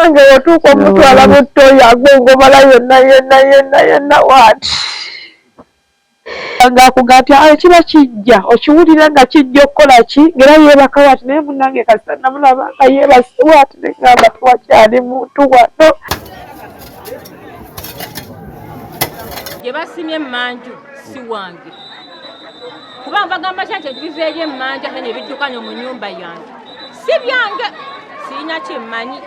nange otuuka omutwala mutoya gwengomala yenna wati ng'akuga nti kiba kijja okiwulira nga kijja okukola ki ng'era yeebaka wati naye munnange kasita namulaba nga yeebase wati ne ngamba tewakyali muntu wano. Gye basimye emmanju si wange kuba mbagamba kyanti ebiveeyo emmanja ne biddukanye mu nnyumba yange si byange sirina kyemmanyi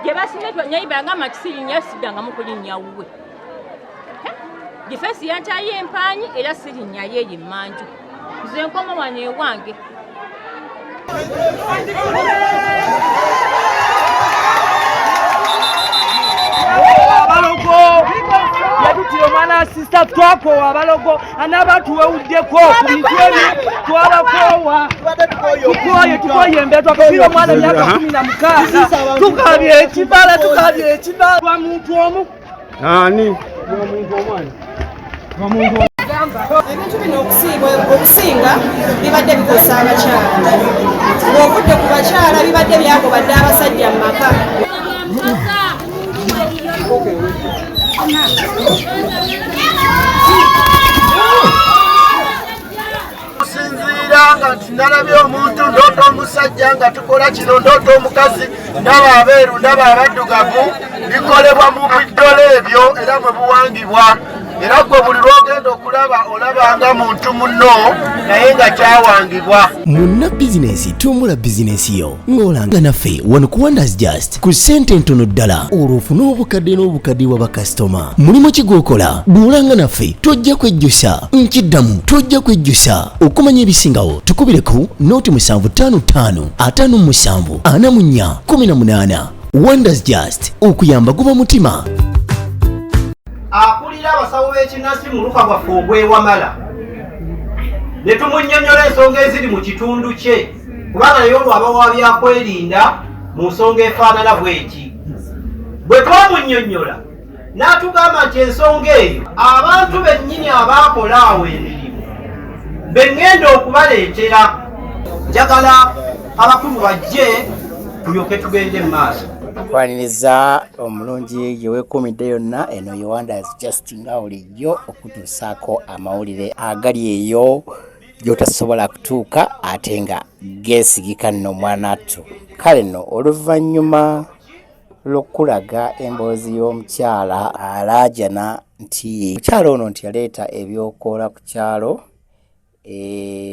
gye basimye nyayimbanga makisirinya siddangamu kulinnya wuwe difensi yantayo empanyi era sirinnya yeeyo emmanju nze nkoma wano ewange. Abalogo yatutira omwana sista twakowa abalogo anabantu wewuddeko ku bintu ebyo twabakoowa tukoye embetwa kufira omwana myaka 16 tukabye ekibala lwa muntu omu ani ebintu bino okusinga bibadde bikosa abakyala ng'ovudde ku bakyala bibadde byagobadde abasajja mu maka. Okusinziira nga nalabye omuntu ndoota omusajja nga tukola kino ndoota omukazi ndaba abeeru ndaba abaddugavu bikolebwa mu biddole ebyo era mwe buwangibwa era gwe buli lw'ogenda okulaba olabanga muntu munno naye nga kyawangibwa. Munna bizinesi tumbula bizinesi yo ng'olanga naffe wano ku Wonders Just ku ssente ntono ddala olw'ofuna obukadde n'obukadde wa bakasitoma. Mulimu ki gw'okola bw'olanga naffe tojja kwejjusa nkiddamu tojja kwejjusa okumanya ebisingawo tukubire ku nooti 755 57 44 18. Wonders Just okuyamba guba mutima. Akulira abasawo b'ekinnasi mu luka bwaffe ogwewamala ne tumunnyonnyola ensonga eziri mu kitundu kye kubanga naye olwo abawa byakwerinda mu nsonga efaanana bw'eki. Bwe twamunnyonnyola n'atugamba nti ensonga eyo abantu bennyini abaakola awo emirimu be ŋŋenda okubaleetera njagala abakulu bajje tulyoke tugende mu maaso. Kwaniriza omulungi yeweekumidde yonna eno ye Wonders Just nga bulijjo okutuusaako amawulire agali eyo gy'otasobola kutuuka ate nga geesigika nno mwanattu. Kale nno oluvannyuma lw'okulaga emboozi y'omukyala alaajana nti mukyala ono nti yaleeta ebyokoola ku kyalo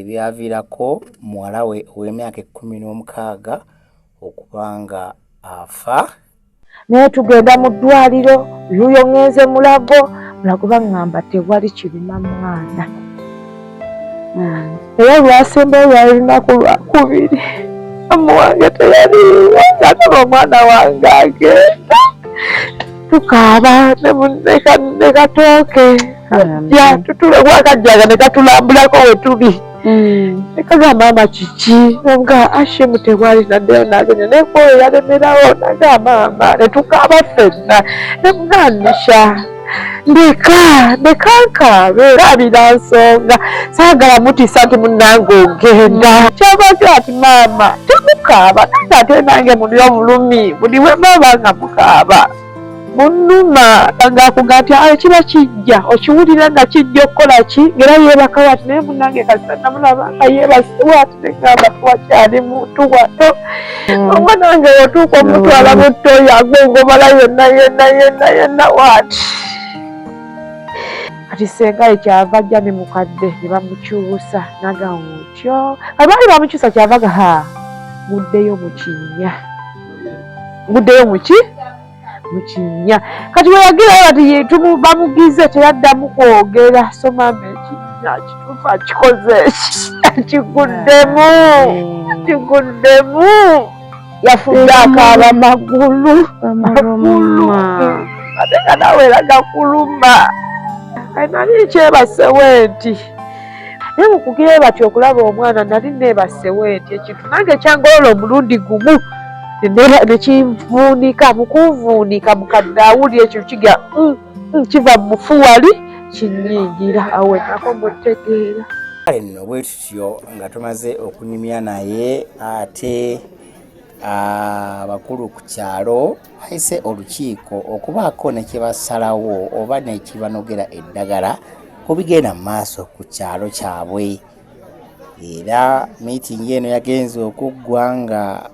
byaviirako muwala we ow'emyaka 16 okubanga afa. Naye tugenda mu ddwaliro yuyo ngenze mulago baŋŋamba tewali kiruma mwana era lwasembayo lwali lunaku lwakubiri amuwange teyaliiwo nataba omwana wange agenda tukaaba ne katooke ajja tutulewakajjaga ne katulambulako we tuli ekagamba maama kiki nga Ashemu tewali naddeyo nagenda nekwoyo yalemerawo nagamba maama ne tukaaba ffenna nemunanisha ndeka nkaabe labira nsonga saagala mutisa nti munnange ogenda kyavaga ati maama temukaaba nange ate nange muli obulumi buli we baba nga mukaaba munnuma ng'akuga nti kiba kijja okiwulira nga kijja okukola ki ng'era yeebaka wati naye munnange kasita namulaba nga yeebase wati ne ngamba tewakyali muntu wano oba nange otuuka omutwala mutoya gwengomala yenna wati kati sengaye kyava ajja ne mukadde ne bamukyusa nagamba otyo abaali bamukyusa kyavaga muddeyo mu kinnya muddeyo muki mukinya kati weyagirayo bati bamugize teyaddamu kwogera so maama ekinya kituufu akikoze kiguddemu yafudde akaaba magulu ate nga nawe era gakuluma nali kyebasewo enti naye mukugire bati okulaba omwana nali neebasewo enti ekintu nange kyangolola omulundi gumu nekivuunika mukuvuunika mukadde awulira ekyo kiga kiva mufu wali kinyingira awe nako mutegeera. Kale nno bwe tutyo nga tumaze okunyumya naye ate abakulu ku kyalo bayise olukiiko okubaako ne kye basalawo oba ne kibanogera eddagala ku bigenda mu maaso ku kyalo kyabwe. Era miitingi eno yagenze okuggwa nga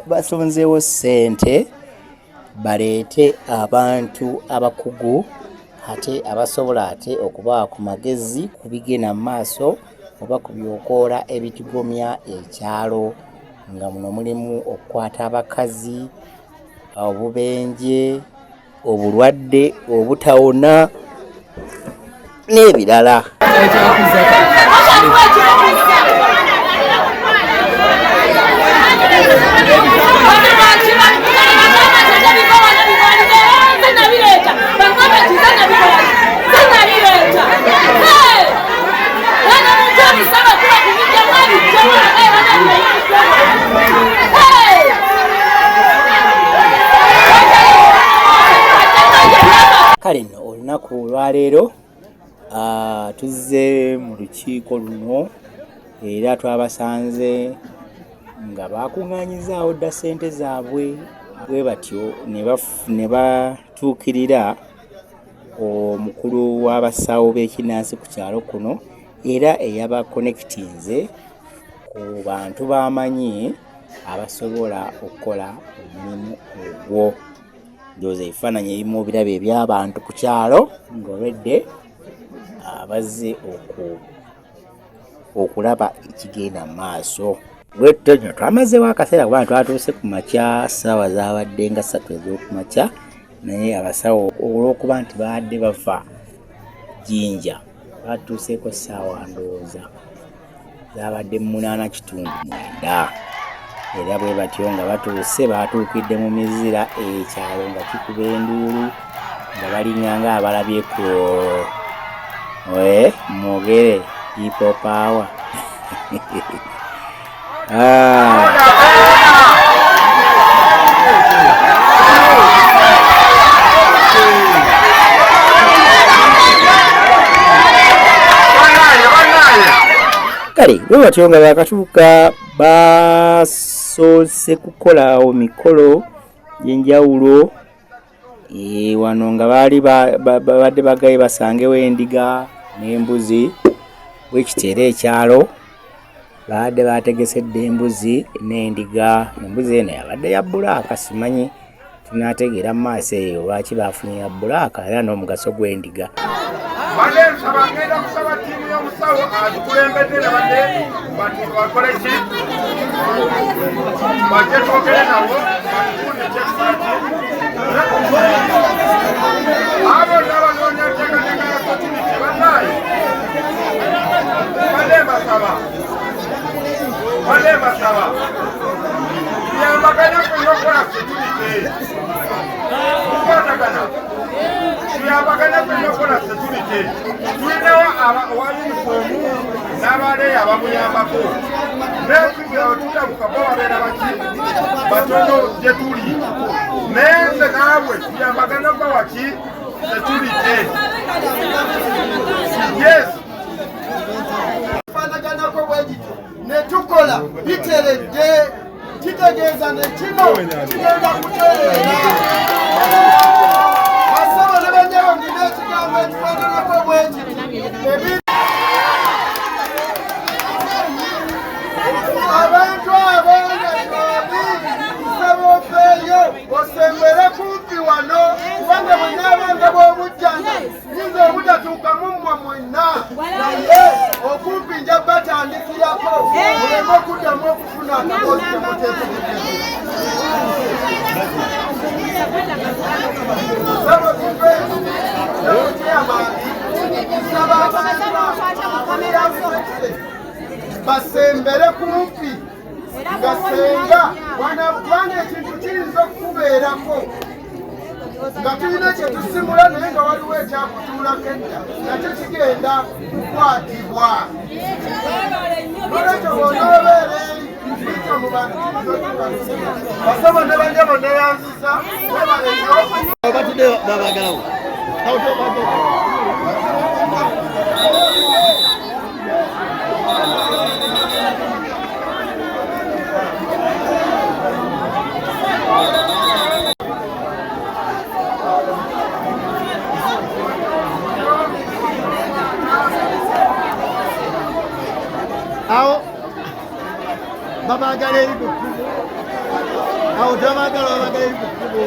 basonzeewo ssente baleete abantu abakugu ate abasobola ate okubawa ku magezi ku bigenda mu maaso oba ku byokoola ebitugomya ekyalo, nga muno mulimu okukwata abakazi, obubenje, obulwadde obutawona n'ebirala. Kale nno olunaku olwaleero tuzze mu lukiiko luno era twabasanze nga bakuŋŋaanyizaawo dda ssente zaabwe bwe batyo ne batuukirira omukulu w'abasawo b'ekinnansi ku kyalo kuno era eyabakonekitinze ku bantu b'amanyi abasobola okukola omulimu ogwo. Ndowooza ebifaananyi ebimu birabo eby'abantu ku kyalo ng'olwedde abazze okulaba ekigenda mu maaso. Bwetyo nno twamazeewo akaseera kubanga twatuuse ku makya, ssaawa zaabadde nga 3 ez'okumakya, naye abasawo olw'okuba nti baadde bava Jinja batuuseeko ssaawa ndowooza zaabadde 8:9. Era bwe batyo nga batuuse batuukidde mu mizira ekyalo nga kikuba enduulu nga balinganga abalabyeko mwogere hipo power. Kale bwe batyo nga bakatuuka basoose kukola mikolo gy'enjawulo wano nga baali babadde bagaye basangewo endiga n'embuzi. Bwekiteera ekyalo baadde bategesedde embuzi n'endiga. Embuzi eno yabadde ya bbulaaka, simanyi tunaategeera mu maaso eyo lwaki baafunye ya bbulaaka era n'omugaso gw'endiga. Bade nsaba ngenda kusaba ttiimu y'omusawo atukulembedde ne badde bakole ki bajje twogere nabo batufunde ekyekisaaki abo n'abanoonya enteekateeka ya kotuniti bannaayo badde mbasaba tuyambaganya kwenya okukola sekurite tukwatagana tuyambaganya kwenya okukola sekurite tulinawo owa yunifoomu n'abaleeyo abamuyambako naye tutabuka bo babeera baki batono gye tuli naye nze naabwe tuyambagana okubawa ki sekurite. Yes fanaganako bwegito netukola biteredde kitegeeza nekino kigenda kutereera. Basaba ne banyawo nina ekigambo ekifaananako bwegiti abantu abo nga twabi nsaba ofeeyo osembere kumpi wano kubanga bwenaabanga bw'obujjanga nyinza obutatuukamu mmwe mwenna naye okumpi nja batandikirako muleme okuddamu okufuna akakozi kemuteeketeeke. Saba kuve ekyamangi nsaba basembere kumpi nga senga kubanga ekintu kiyinza okukubeerako nga tulina kyetusimula naye nga waliwo ekyakutuulako edda nakyo kigenda kukwatibwa. Nolwekyo bw'onoobeera bityo mu bantu basaba ne banja bonna yanziza webalenyo batudde babagalawo babagala eri ku kkubo awo tabagala babagala eri ku kkubo.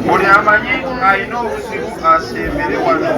Buli amanyi alina obuzibu asembere wano.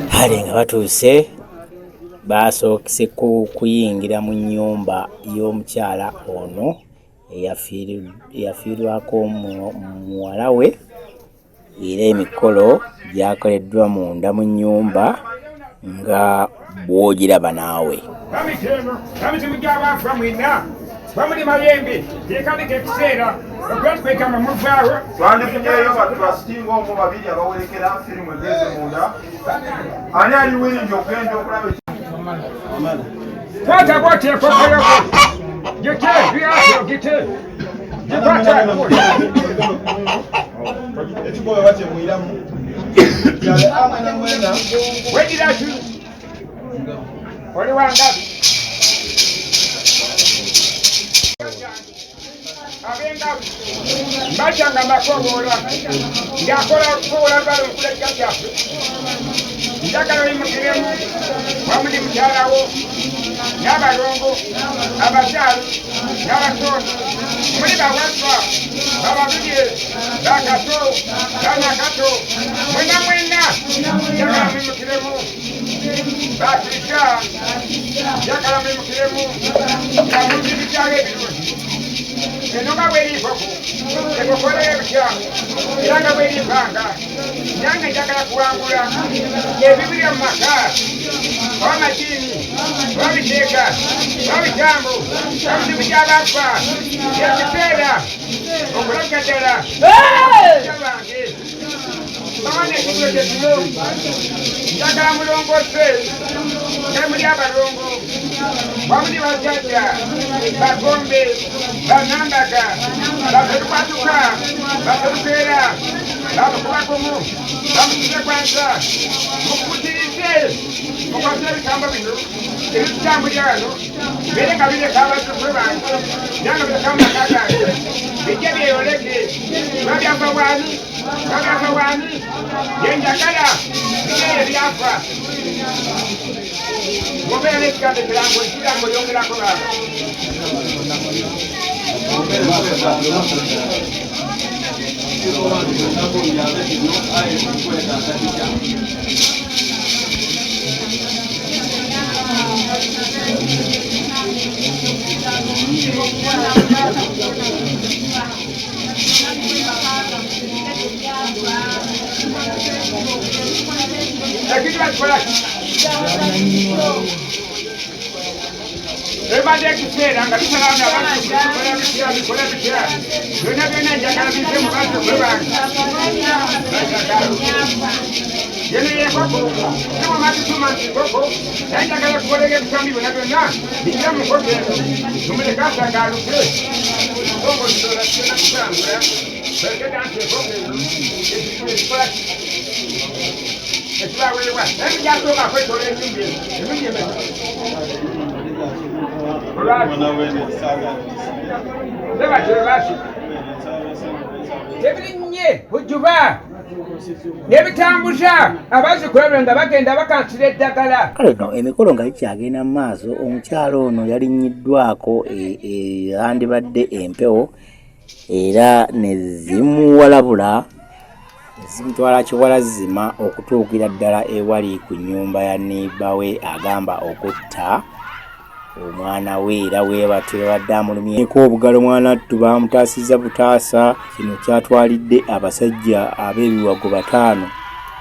Hali nga batuuse basookese kuyingira mu nnyumba y'omukyala ono eyafiirwako muwala we, era emikolo gyakoleddwa munda mu nnyumba nga bw'ogiraba naawe. Bamuli mayembe tekandika ekiseera okwetwekama muvaawo twandifunyeyo batulasitinga omu babiri abawerekera firimu egeze munda. Ani ali wiringi okugenda okulaba kwata bwoti ekokologo gite byasiro gite gikwata ekigobe bakyemwiramu wediraku oli wangabi abengabi mbajanga mbakoboola ngakola kukola lwala okuleka kyaffe njagala oyimukiremu wamuli mukyalawo n'abalongo abakyalo n'abasooni muli bawasa bababulye bakato banakato mwena mwena njagala mwimukiremu bakirika njagala mwimukiremu nga muzi bikyalo ebirungi eno nga bweriifoko ekokola ebikyamu era nga bweriifanga nange njagala kuwangula ebibirya mu maka oba majiini oba biteeka oba bitambo oba bizibu gy'abafa ekiseera okulaga ddala bange bawana ekitulo kyetulo njagala mulongose nemuli abalongo wamuli basajja bagombe banambaga baserukwatuka baserukeera bamukubagumu bamukize kwanza mukutirize mukwasa ebitambo bino ebitutambulya wano bere nga bireka abasukwe bange nanga bireka mumaka gange bijja byeyoleke babyava wani babyava wani yenjagala bigeyo ebyafa mubeera n'ekigambo ekirango ekigambo lyongerako baba Everybody has to say, I'm going to tell you Tebirinye bujuba nebitambuza abazikwebwe nga bagenda bakansira eddagala. Kale no emikolo nga gikyagenda mu maaso, omukyalo ono yalinyiddwako yandibadde empewo era ne zimuwalabula zimutwala kiwalazima okutuukira ddala ewali ku nnyumba ya neiba we agamba okutta omwana we era weebatyo yabadde amulumyeko obugalo mwanattu bamutaasizza butaasa. Kino kyatwalidde abasajja ab'ebiwago 5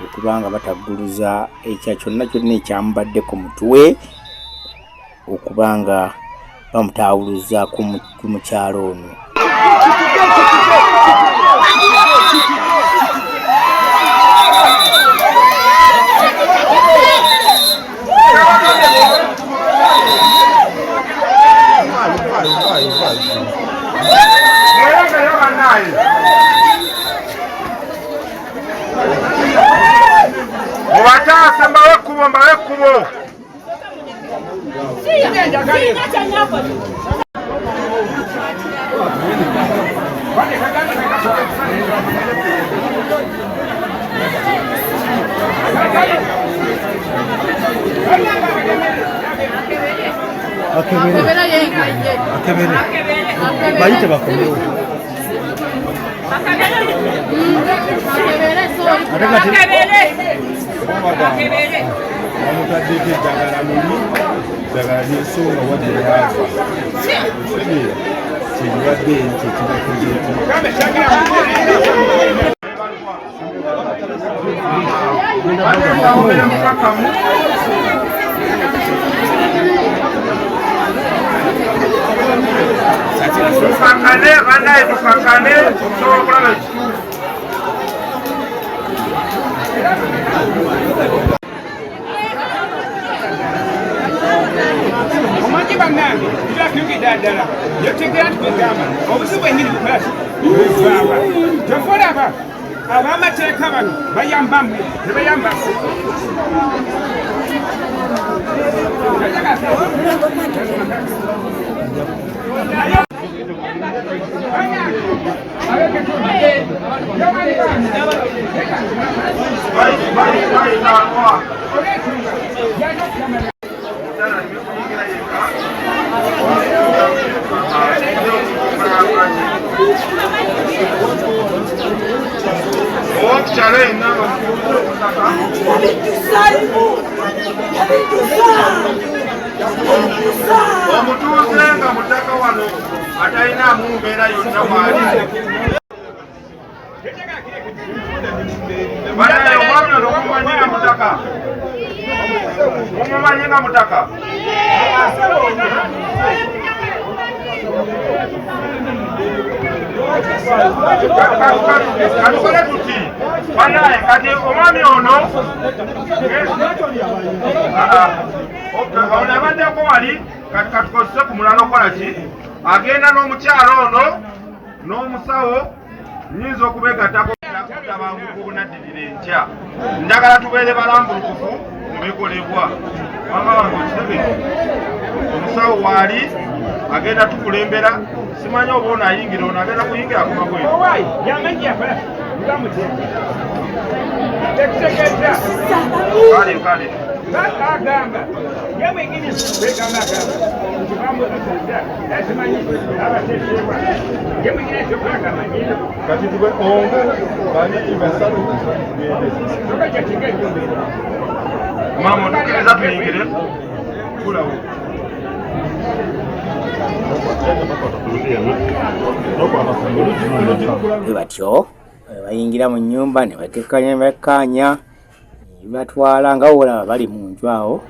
okubanga batagguluza ekya kyonna kyonna ekyamubadde ku mutwe okubanga bamutaawuluza ku mukyalo ono. Mubataasa mbawe kubo. Bayite bakomewo. Amutaddeko eddagala muli ddagala lyensonga wadde lyafa kyekibadde kyekibakuzeti tukakane banaye tukakane tusobola okulaba Omanyi bannange tubyakuyugidde ddala yotegera tubigamba obuzibu enyini bukolaki tofolaba ab'amateeka bano bayamba mmwe tebayamba omutuuze nga mutaka wano atalinamu mbeera yonna mwali banaye omwami ono omumanyi nga mutaka omumanyi nga mutaka katukole tuti banaye kati omwami ono ono abaddeko wali kati katukozese ku mulala okola ki agenda n'omukyalo ono n'omusawo nyinza okubeegattako tabanguka obunaddirira enkya njagala tubeere balambulukufu mu bikolebwa wanga wange okitegeke omusawo waali agenda tukulembera simanyi oba ono ayingira ono agenda kuyingira ku magweru kale agamba yamwegiriza kwegamba agamba kati tube ongo bali basatu mama tukiriza tuyingire kulawo batyo bayingira mu nyumba ne batekanya bakanya batwala nga wola bali mu nju awo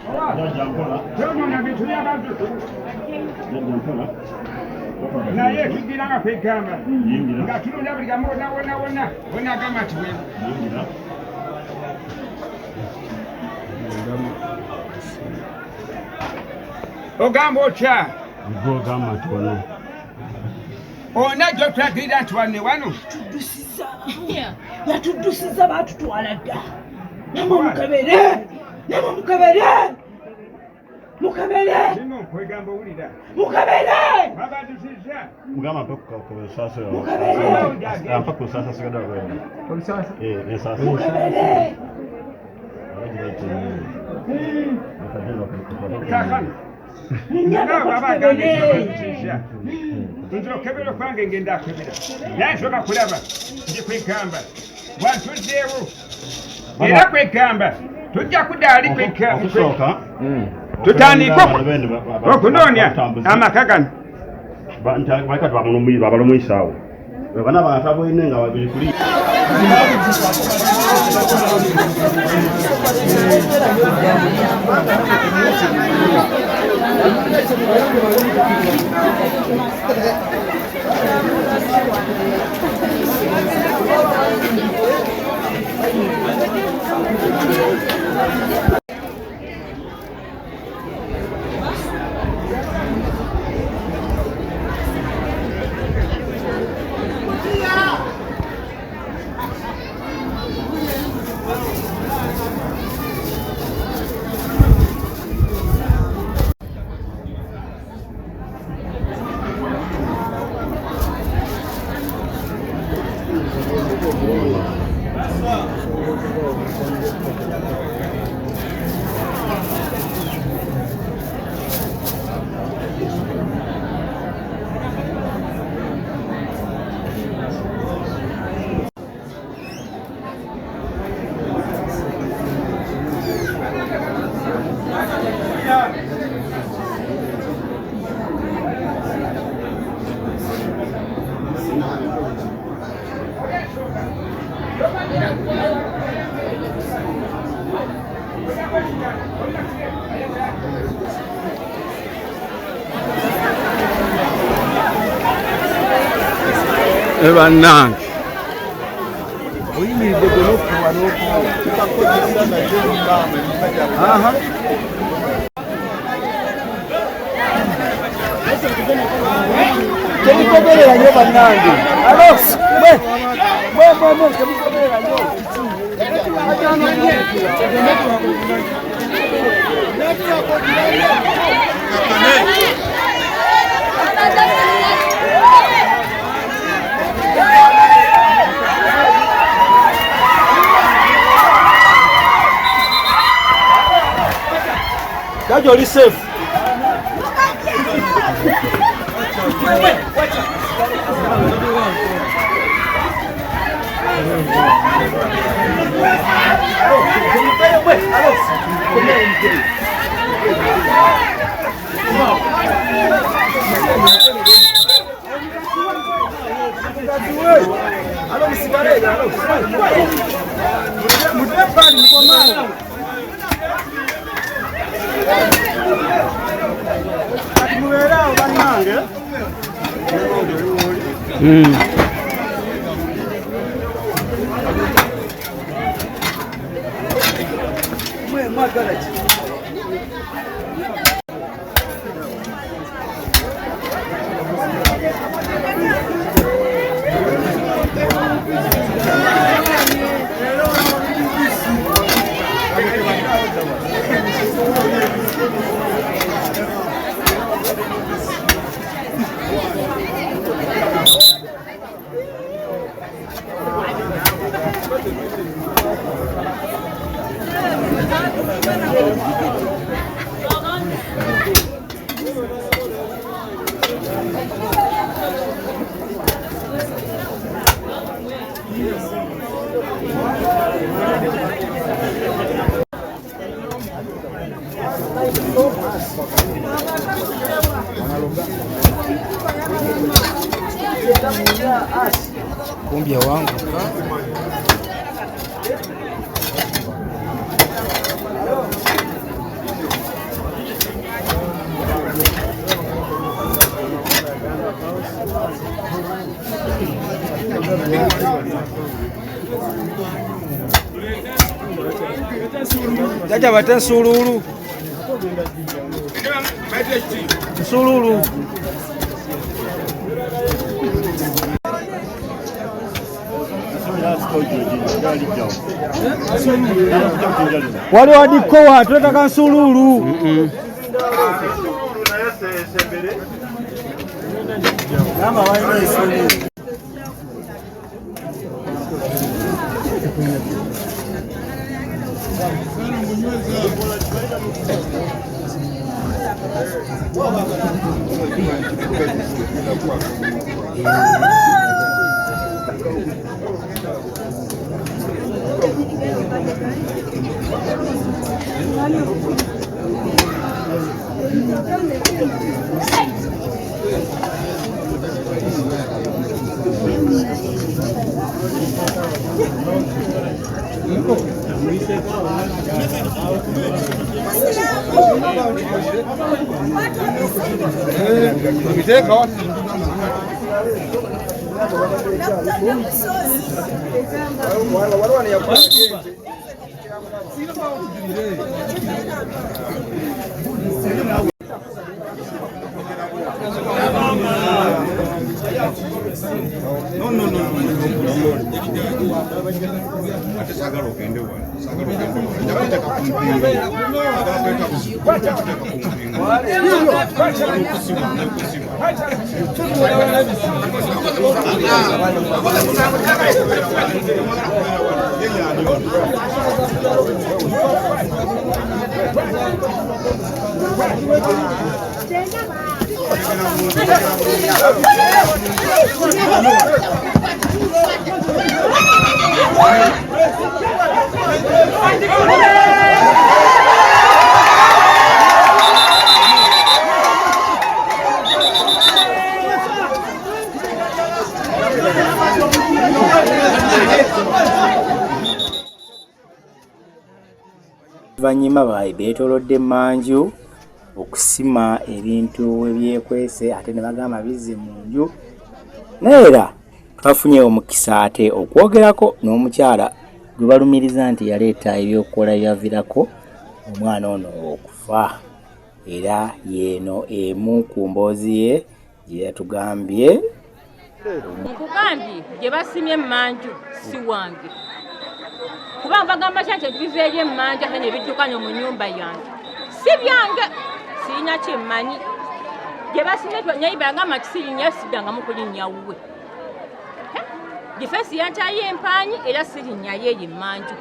naye tugira nga kwegamba nga tulunda buli gamu wona agamba nti we ogamba otya ogamba nti wano ona gyotulagirira nti wanne wano yatuddusiza baatutwala dda namwe mukebere kwegamba owulira mukebere babaddusiza mugamba mpe kusasa ampa kusasa sigada kwenda esasa kakano nze okebera okwange ngenda akebera naye nsoka kulaba ndi kwegamba bwantuddeewo era kwegamba tujja kudaali okusooka tutandike okunoonya amaka gano baika twabala omuyisaawo bana bantu aboine nga babiri kuli bannange oyimiridde gwe n'okuwa n'okuwa tutakozesa naye mukama temukoberera nnyo bannange alos temukoberera nnyo Dajo oli safe. Alo msigarega, alo. Mutepani mkomana. Muera bannange. Mwe magala ki? Kumbia wangu jaja bate sululu sululu wali wadikowa tuletaka sululu Banyima bayi betolodde manju okusima ebintu ebyekwese ate ne bagamba bizze mu nju neera twafunye omukisa ate okwogerako n'omukyala gwe balumiriza nti yaleeta ebyokukola byavirako omwana ono okufa era yeeno emu ku mboozi ye gye yatugambye nkugambye gye basimye manju si wange kubanga bagamba nti ebiveeri emmanja kanye ebiddukanye mu nnyumba yange si byange sirina kyemmanyi gye basimye nyayiba yagamba nti sirinya siddangamu kulinnya wuwe difensi yantayo empaanyi era sirinyayo eyo emmanju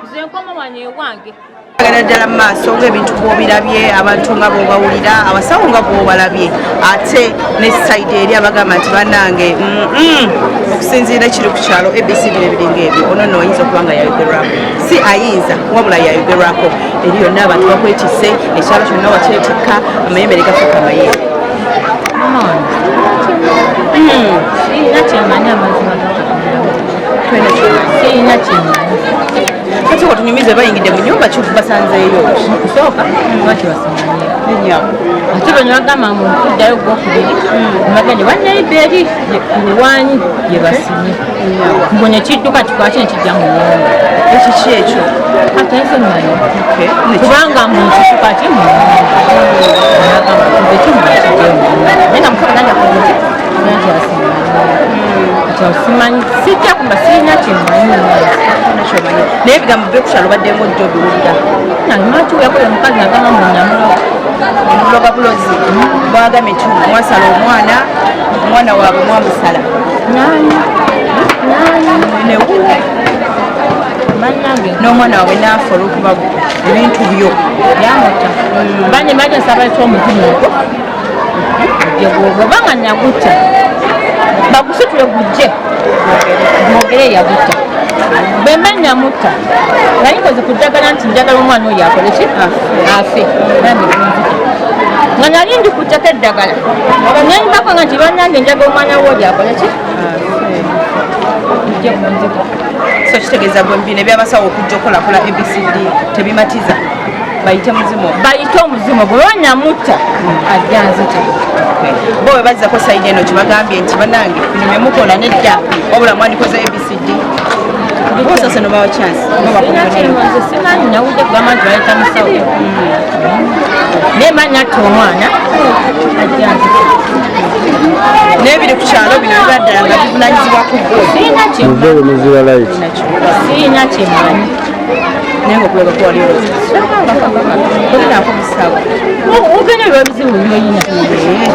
nze nkoma wano ewange agenda ddala mu maaso ng'ebintu bw'obirabye abantu nga bw'obawulira abasawo nga bw'obalabye ate ne sayidi eri abagamba nti bannange okusinziira kiri ku kyalo ABC bino ebiringa ebyo ono nno oyinza okuba nga yayogerwako si ayinza wabula yayogerwako eri yonna abantu bakwetise ekyalo kyonna wakyetikka amayembe ne gafuuka amayembe sirina kyemmanyi amazima sirina kyemmanyi kati watunyumize bayingidde mu nyumba basanzeeyo okusooka lwaki basimanye ate bano bagamba mu nkuddayo gwokubiri bagende bannayibba eri luwanyi gye basimye mbu nekidduka kikwaki nekijja mu nyumba ekiki ekyo ate nze mmanyi kubanga mu nkitu kati mu nyumba nze kimuakijja mu nyumba naye nga musaba nanja kuti nati asimanye ati osimanyi sijja kumba sirina kyemmanyi nakyomanyi naye ebigambo bye kukyalo baddenga ojja obiwulira maki yakola omukazi agamba mu nyamuloga emuloga bulozi bwagambye nti mwasala omwana waabwe mwamusala newu n'omwana waabwe naafa olwokuba ebintu byo yamuta banye maja nsaba ky'omutima ogwo obanga nagutta bagusitule gujje mwogere yabutta bemenya mutta naye nkoze kuddagala nti njagala omwana oyo akole ki afe nange kunzita nga nali ndi kuttako eddagala nenyibakwanga nti bannange njagala omwana wo oyo akole ki ujje kunzita so kitegeeza bwe mbino ebyabasawo okujja okukolakola abcd tebimatiza bayite muzimu bayite omuzimu bwe banyamutta ajja nzita bo bwe bazzako sayidi eno kibagambye nti bannange bino bye mukola nedda wabula mwandikoze abcd osose nobawo chance simanyi nawudde kugamba nti baleta musawo naye manyi atta omwana ajja nzita n'ebiri ku kyalo bino bibaddala nga bivunanyizibwa ku siina kyemanyi naye ngaokulaba kwaliolinaako musawo ogenda olwa ebizibu byoyina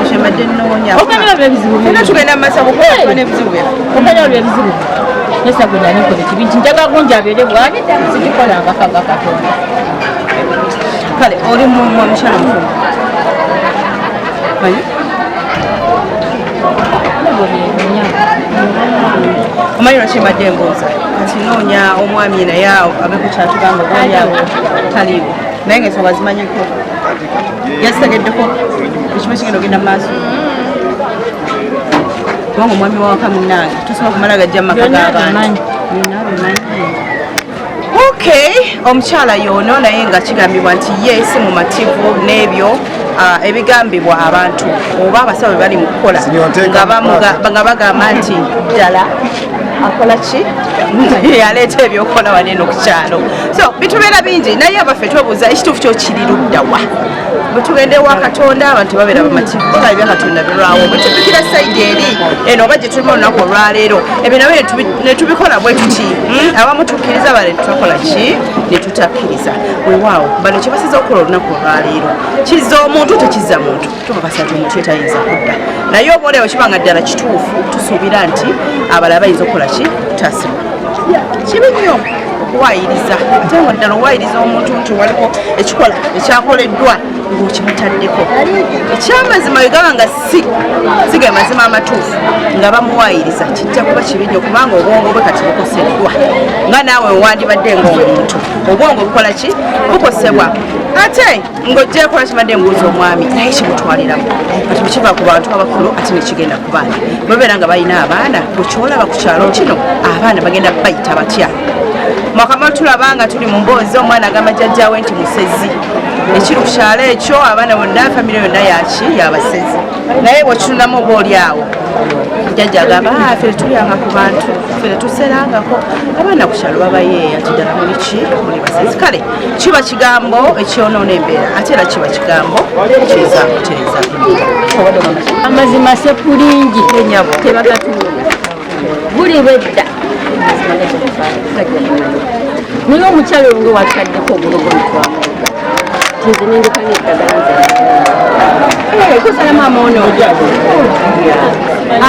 kyemadde nnoonya ogenda olwa ebizibu era tugenda mu masawo kuba n'ebizibu bya ogenda olwa ebizibu nesagenda nikole kibi nti njagala kunjabeere bwali sikikolanga kaga katonda kale oli mukyala mufumu omanyi lwakimadde embuuza kati noonya omwami naye abekukyatugamba obaoliawo taliiwo naye ngaensonga zimanyiko yazitegeddeko ekimu kigenda ogenda mu maaso kubanga omwami wawaka munnange tosobola kumala gajja mu maka g'abantu okay omukyala y'ono naye nga kigambibwa nti ye si mumativu n'ebyo ebigambibwa abantu oba abasawo bali mu kukola nga bagamba nti ddala akola ki yaleeta ebyokukola waneeno ku kyalo so bitubeera bingi naye abaffe twebuuza ekituufu kyo kiri luddawa bwe tugenda ewa katonda abantu babeera bamativu bagala byakatonda birwawo bwe tupikira sayidi eri eno oba gye tulimu olunaku olwaleero ebyo nabyo ne tubikola bwe tuti abamu tukkiriza bale tutakola ki ne tutakkiriza weewaawo bano kye basiza okukola olunaku olwaleero kizza omuntu tekizza muntu tukakasa nti omuntu yetayinza kudda naye oba oleewo kibanga ddala kituufu tusuubira nti abalala bayinza okukola ki tasibwa kibi nnyo okuwaayiriza ate nga ddala owaayiriza omuntu nti waliko ekikola ekyakoleddwa ng'okimutaddeko ekyamazima we gaba nga si ge mazima amatuufu nga bamuwaayiriza kijja kuba kibi nnyo kubanga obwongo bwe kati bukoseddwa nga naawe wandibadde ng'omuntu obwongo bukola ki bukosebwa ate ng'ojjeekola kimadde embuuza omwami naye kimutwaliramu kati bwekiva ku bantu abakulu ate nekigenda ku baana bebeera nga balina abaana bwekyolaba ku kyalo kino abaana bagenda bayita batya mwakama tulaba nga tuli mu mboozi omwana agamba jjajjaawe nti musezi ekiri ku kyalo ekyo abaana bonna famire yonna yaki yabasezi naye bwekitundamu oba oli awo jjajja agamba ffe tulyanga ku bantu ffe tuserangako abaana ku kyalo babayeeya kiddala muli ki muli basezi kale kiba kigambo ekyonoona embeera ate era kiba kigambo kiza kutereeza amazima sekulingi tebagatuula buli bwedda naye omukyalo olunge wataddeko obulogomutwa nze nendukanye eddagala kusala maama ono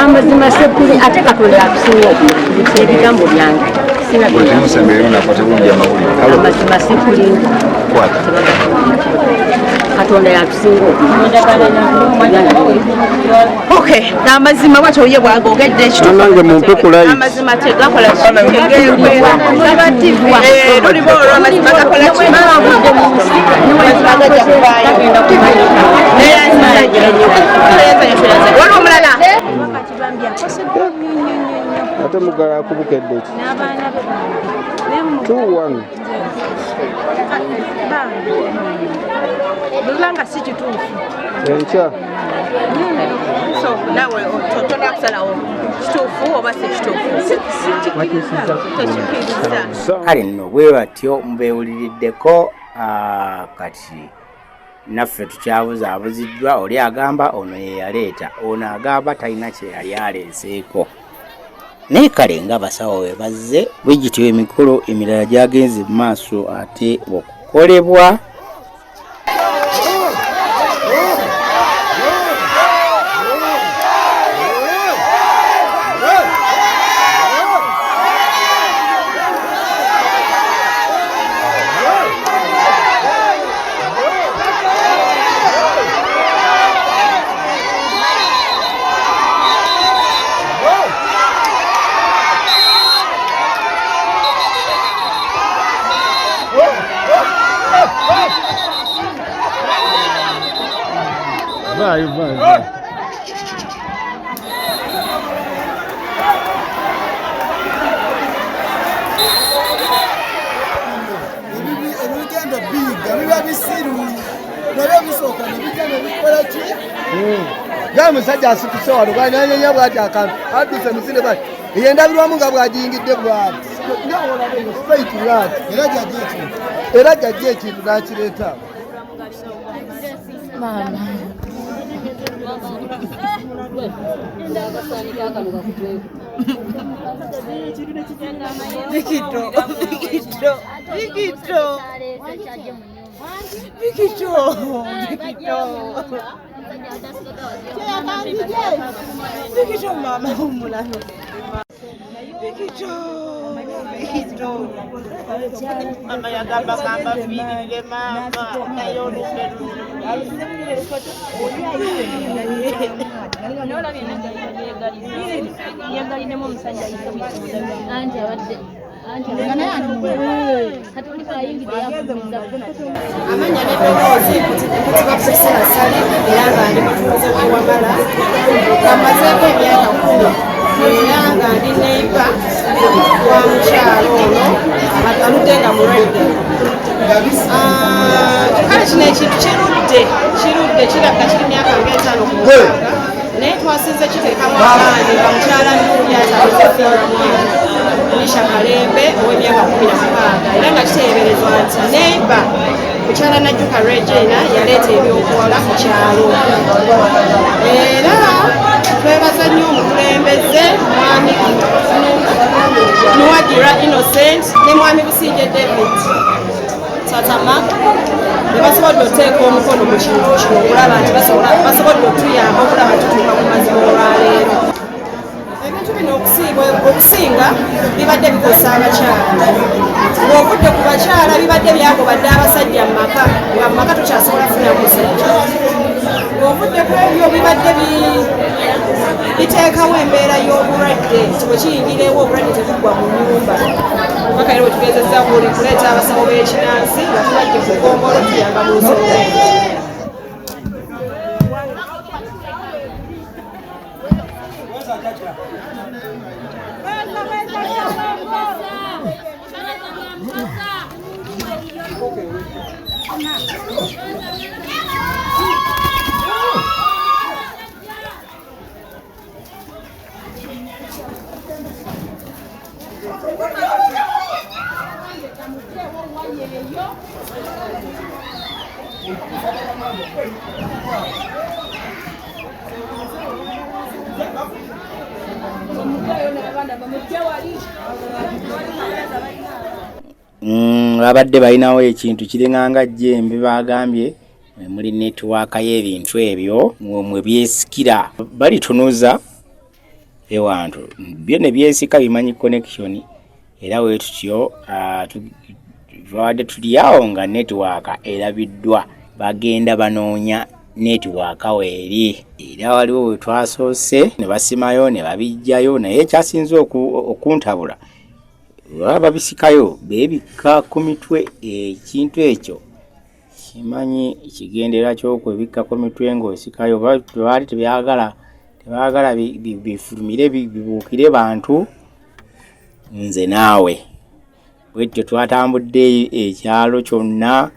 amazima sekuli ate katonda akusinga ebigambo byange amazima sekulingi katonda yatusinga okay amazima bwatyo ye bwagogedde ekituamazima tegakola lulimu olwo amazima gakola waliwo omulala ate mugala akubukedde ki 2-1 lulanga si kituufu enkya so nawe tona kusalawo kituufu oba si kituufu kale nno bwe batyo mubeewuliriddeko kati naffe tukyabuzaabuziddwa oli agamba ono ye yaleeta ono agamba talina kye yali aleeseeko naye kale nga basawo we bazze bwegityo emikolo emirala gyagenze mu maaso ate okukolebwa ebigenda biga biba bisiru nabyo bisooka nebigenda bikola ki nga musajja asituse wano bwananyenya bwati akantu adduse musire bati eyendabirwamu nga bwagiyingidde bwati era jajja ekintu nakireeta Mama yagamba kamba viirire mama naye olumbe yegalidemu omusajja anti abadde amanya n'eddoboozi kutiba Priscilla Sali era nga ndi mutuuze w'Ewamala amazeeko emyaka 10 era nga ndi neiba wa mukyalo ono aludde nga mulwadde kale kino ekintu kirudde kiraga kiri myaka ng'etaano ku mukaaga naye twasinze kiteekamu amaanyi nga mukyala Nuuli atalizefiira mwana Nisha Kalembe ow'emyaka 16 era nga kiteeberezwa nti neiba mukyala Najjuka Regina yaleeta ebyokukola ku kyalo era twebaza nnyo omukulembeze mwami Nuwagira Innocent ne mwami Businje David Tatama ne basobodde oteeka omukono mu kintu kino okulaba nti basobodde otuyamba okulaba tutuuka ku mazima olwaleero ebintu bino okusinga bibadde bikosa abakyala ng'ovudde ku bakyala bibadde byagobadde abasajja mu maka nga mu maka tukyasobola kufuna musajja ng'ovudde ku ebyo bibadde biteekawo embeera y'obulwadde nti bwe kiyingirewo obulwadde tebuggwa mu nnyumba paka era bwe tugezezza buli kuleeta abasawo b'ekinansi nga tubajje ku ggombolo tuyamba mu nsonga babadde balinawo ekintu kiringanga jjembe bagambye muli netiwaaka y'ebintu ebyo mwe byesikira balitunuza ewantu byo ne byesika bimanyi connection era wetutyo babadde tuliawo nga netiwaaka erabiddwa bagenda banoonya netiwaaka weeri era waliwo we twasoose ne basimayo ne babijjayo naye ekyasinze okuntabula babisikayo beebikka ku mitwe ekintu ekyo kimanyi kigendera ky'okwebikka ku mitwe ng'osikayo baali tebaagala bifulumire bibuukire bantu nze naawe bwetyo twatambudde ekyalo kyonna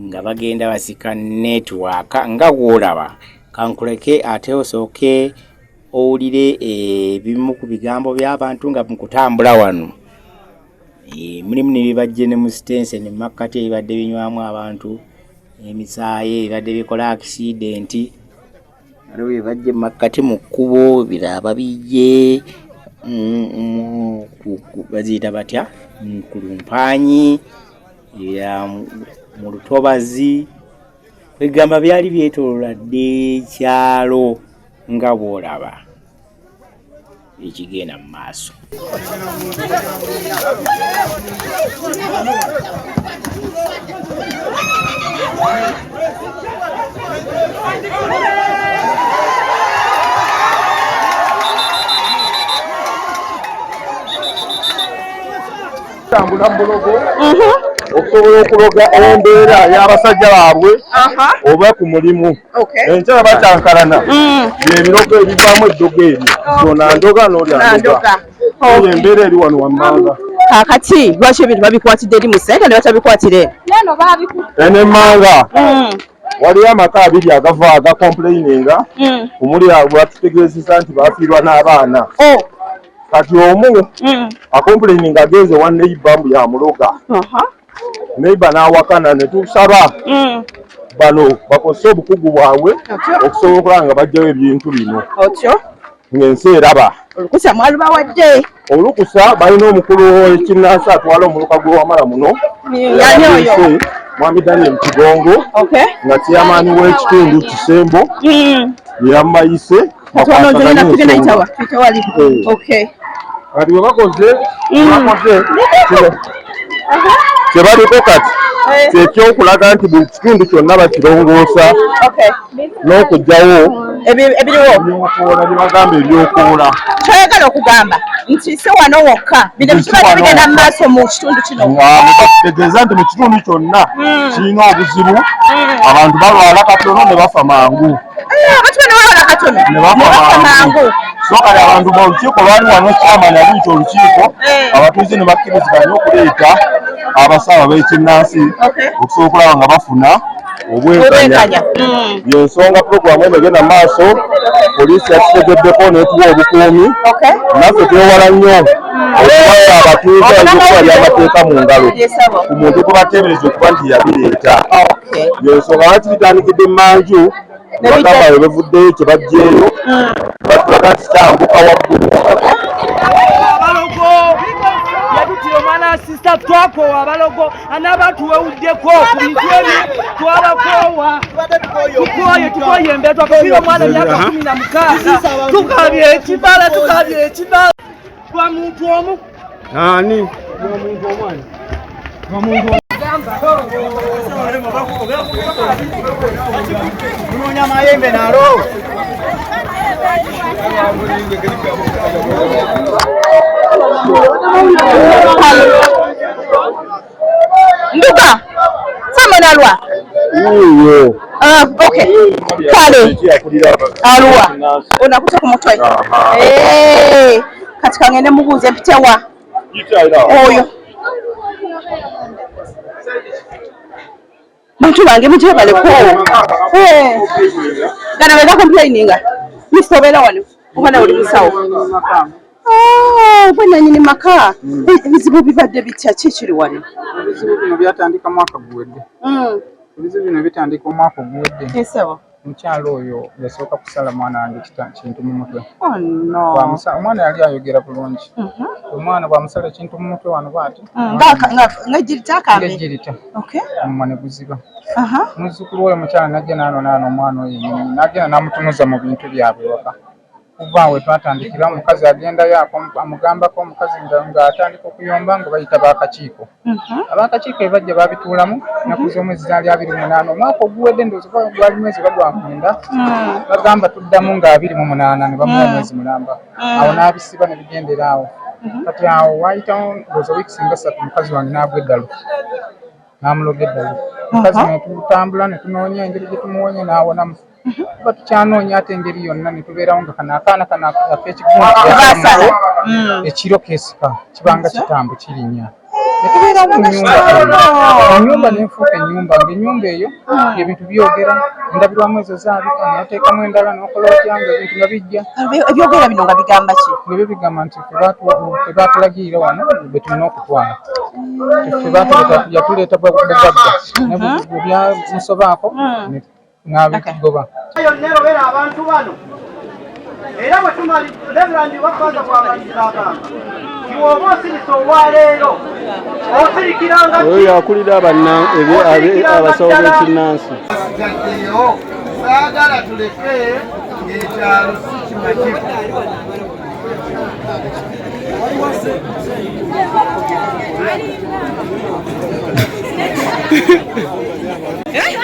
nga bagenda basika netiwaaka nga gwolaba kankuleke ate osooke owulire ebimu ku bigambo by'abantu nga mukutambula wano mulimu nebibajje ne mu sitense ne makkati ebibadde binywamu abantu emisaayi ebibadde bikola akisidenti waliwo ebibajje mu makkati mu kkubo biraba bijje baziyita batya kulumpanyi mu lutobazi kwegamba byali byetoolola dde ekyalo nga bw'olaba ekigenda mu maaso. Tambula mbologo okusobola okuloga embeera y'abasajja baabwe oba ku mulimu. Enkya batankalana ebirogo ebivaamu eddogo ebyo zona ndoga n'olyandoga eyo embeera eri wano wammanga. Kakati lwaki ebintu babikwatidde eri mu ssente ne batabikwatire eno emmanga? Waliyo amaka abiri agava agakomplaininga omuli batutegeezesa nti bafiirwa n'abaana. Kati omu akomplaininga agenze wa neighbor mbu yamuloga. Neighbor n'awakana ne tusaba bano bakozese obukugu bwabwe okusobola okulaba nga bajjawo ebintu bino ng'ensi eraba. Olukusa mwalubawadde? Olukusa balina omukulu w'ekinnansi atwala omuluka gw'Wamala muno Mwami Daniel Kigongo nga kyamaani w'ekitundu Kisembo yamayise kati we bakoze kyebaliko kati kyekyonkulaga nti buli kitundu kyonna bakirongoosa n'okugyawo ebyokoola byebagamba ebyokoola. Kyoyagala okugamba nti si wano wokka bino bikibadde bigenda mu maaso mu kitundu kino. Tegeeza nti mu kitundu kyonna kirina obuzibu, abantu balwala katono ne bafa mangu. Ne bafa mangu. So kale abantu mu lukiiko lwali wano kyamanya nti olukiiko abatuuze ne bakkiriziganya okuleeta abasawo b'ekinnansi okusobola okulaba nga bafuna obwenkanya. Y'ensonga puroguramu eno egenda mu maaso, poliisi yakitegeddeko n'etuwa obukuumi. Naffe twewala nnyo okukwata abatuuze ebyokuba by'amateeka mu ngalo ku muntu gwe bateebereza okuba nti yabireeta. Y'ensonga lwaki bitandikidde Mmanju bagamba bwe bavuddeyo kye baggyeeyo batulaga nti kyambuka waggulu. Yadutira omwana asista twakoowa abalogo anabatuwewuddeko ku bintu ebyo twabakoowa tukoye embeera twakufira omwana emyaka 16 tukabye ekibala twa muntu omu. Ani? Munonya mayembe nalo. Nduga samanalwa okay kale alwa onakuta ku mutwe kati kangende mubuuze mpitewa oyo bantu bange mujye baleko gana wega complaininga misobera wano ubona uli musawo bwana nyini maka ebizibu bibadde bitya kikiri wano. Ebizibu bino byatandika mwaka guwedde. Ebizibu bino bitandika omwaka oguwedde. Ensabo mukyalo oyo yasooka kusala mwana wange kintu mu mutwe. Omwana yali ayogera bulungi. Omwana bw'amusala ekintu mu mutwe wano bw'ati ng'ejjirita akambe ng'ejjirita omumwa ne guziba. Muzzukulu oyo mukyala najja n'anonaano omwana oyo n'agenda n'amutunuza mu bintu byabwe waka. Kuva awo twatandikira omukazi agendayo amugambako omukazi ng'atandika okuyomba nga bayita b'akakiiko. Ab'akakiiko bye bajja babituulamu ennaku z'omwezi zaali 28 omwaka oguwedde ndowooza gwali mwezi bagwakunda bagamba tuddamu nga 28 ne bamuwa mwezi mulamba. Awo n'abisiba ne bigendera awo. Kati awo waayitawo ndowooza wiiki nga 3 mukazi wange n'agwa eddalu n'amuloga eddalu. Mukazi ne tutambula ne tunoonya engeri gye tumuwonye n'awonamu. Tukyanoonya ate engeri yonna ne tubeerawo nga akaana ak'ekigundu ekiro kesika kibanga kitambo kirinnya. Ne tubeerawo mu nnyumba n'enfuuka ennyumba ng'ennyumba eyo ebintu byogera endabirwamu ezo zaabika n'oteekamu endala n'okola otya ng'ebintu nga bijja. Ebyogera bino nga bigamba ki? Ebyo bigamba nti tebaatulagirira wano be tulina okutwala. Tebaatuleta tuleeta bugagga ne bwe byamusobaako n'abikigoba. Yonna erobera abantu bano era bwe tumali Reverandi Wakwaza bw'amaliriza agamba kiwoba osirisa olwaleero osirikiranga oyo yakulira abasawo b'ekinnansi. Saagala tuleke ekyalo si kimakifu.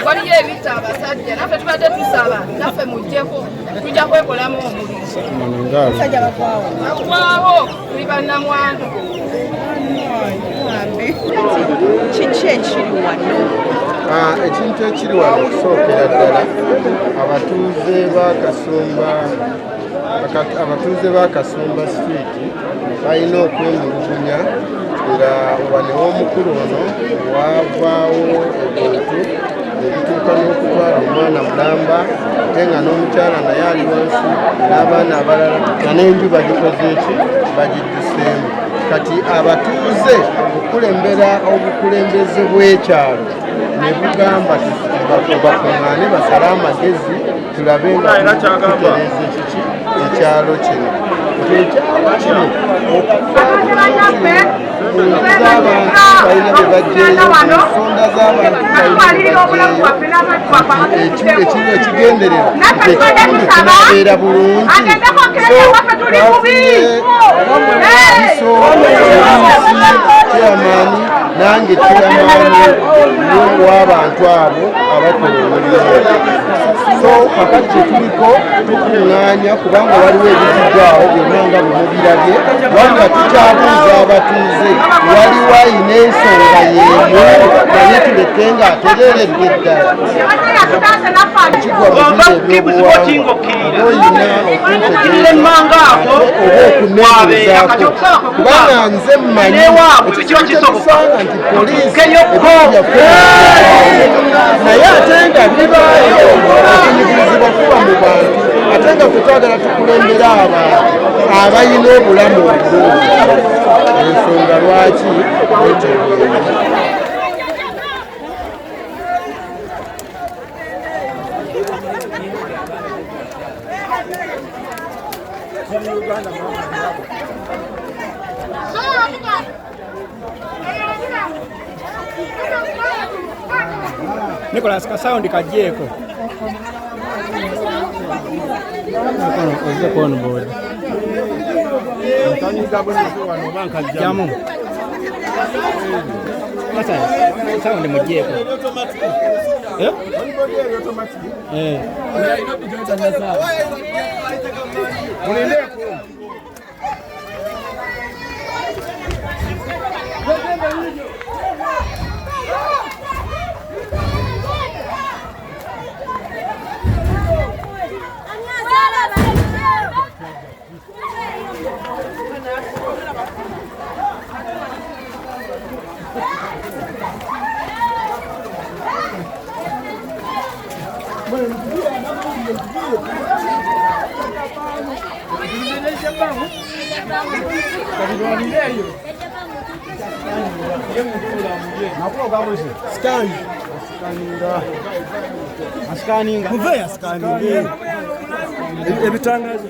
Waliyo ebita abasajja naffe tubadde tusaba naffe mujjeko tujja kwekolamu omulimu. Bakwawo tuli bannamwandu tugambe kiki ekiri wano? Ekintu ekiri wano okusookera ddala abatuuze ba Kasumba Street balina okwemulugunya nga wanew'omukulu ono wavaawo ebintu ebituuka n'okutwala omwana mulamba ate nga n'omukyala naye ali wansi n'abaana abalala nga n'enju bagikoze eki bagidduseemu. Kati abatuuze okulembera obukulembeze bw'ekyalo ne bugamba bakuŋŋaane basale amagezi tulabe nga tutereeza ekiki ekyalo kino. Ekyalo kino z'abantu balina bye bajjeeyo, ensonda z'abantu balina ekigenderera ekitundu kinabeera bulungi. Chairman nange chairman w'abantu abo abakola omulimu. So kakati kyetuliko tukuŋŋaanya kubanga waliwo ebiziddwawo byonna nga bwemubirabye wanga tukyabuuza abatuuze waliwo ayina ensonga y'emu naye tuleke nga atereeredde ddala kigwa mu biro ebyobuwangwa oba oyina okuntegeeza oba okuneebuuzaako kubanga nze mmanyi ekikiba kisaana nti poliisi ebyabyaffe naye ate nga bibaayo okunyigizibwa kuba mu bantu ate nga twetwagala tukulembera abantu abayina obulamu obulungi. Ensonga lwaki ekyobuyeera Nicholas kasaundi kajeeko oze kono boda jamu sasa saundi mujeeko Scanning. Muvea scanning. Ebitangazo.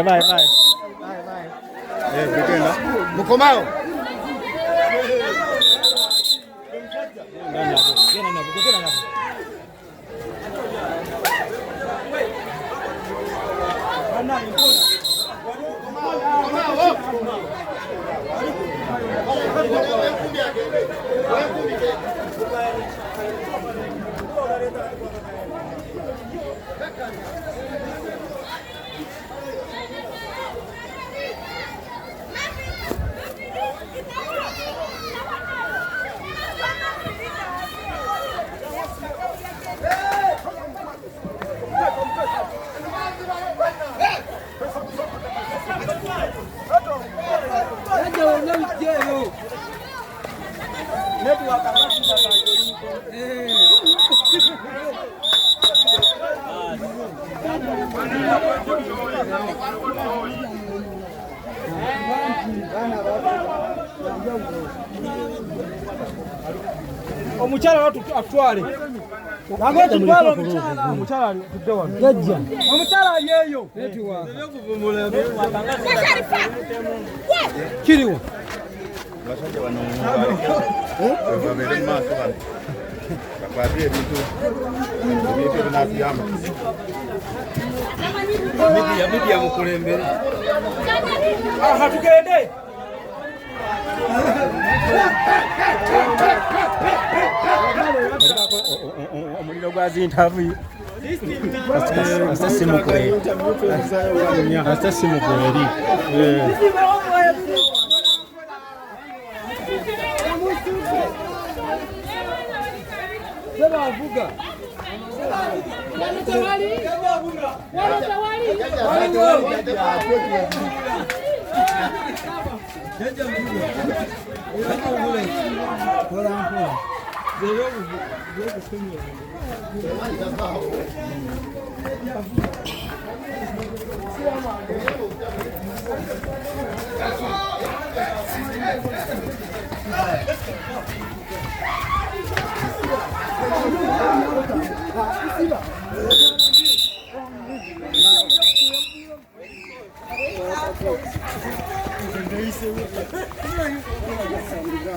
Vai. Mukomao. Omukyala watu atwale. Nangwe tutwala omukyala tudde wano. Yajja. Omukyala yeyo. Etiwa. Kiriwo. Basajja bano. Babere maaso bano. tukwate ebintu binatuyamba midia mukulembere aha tugende omuliro gwa zintavu asasimukweri Sebavuga.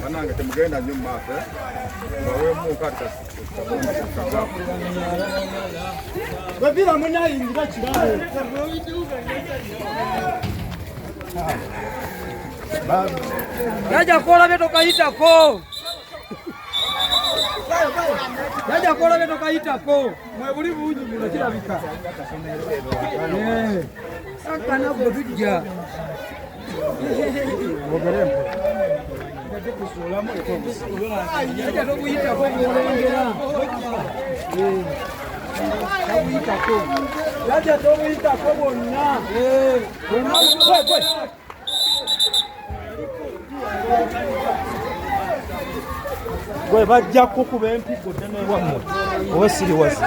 Banange temugenda nnyo mu maaso bawemuuka Bavira munayingira kirabo. Yaja kola beto kayitako. Yaja kola beto kayitako. Mwe buli bunyi muno kirabika. Akana bobijja. Ogerempo. Yaja tokuyitako ngolengera. Yaja tokuyitako bonna. Gwe bajja kukuba empigo ddene wammwe oba siriwasi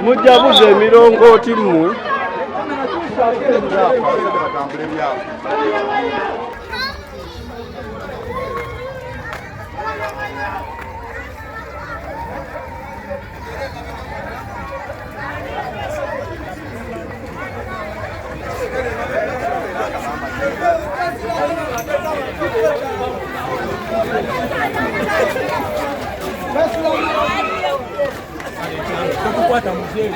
mujabuze emirongooti mmwe kukwata muzee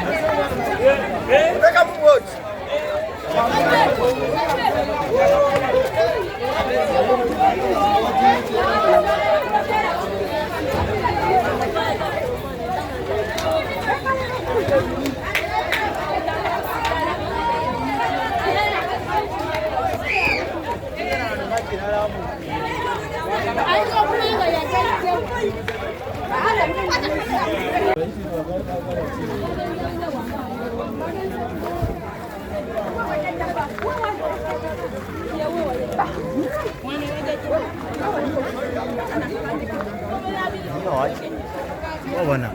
Weka mwoji. Thank you. Bona.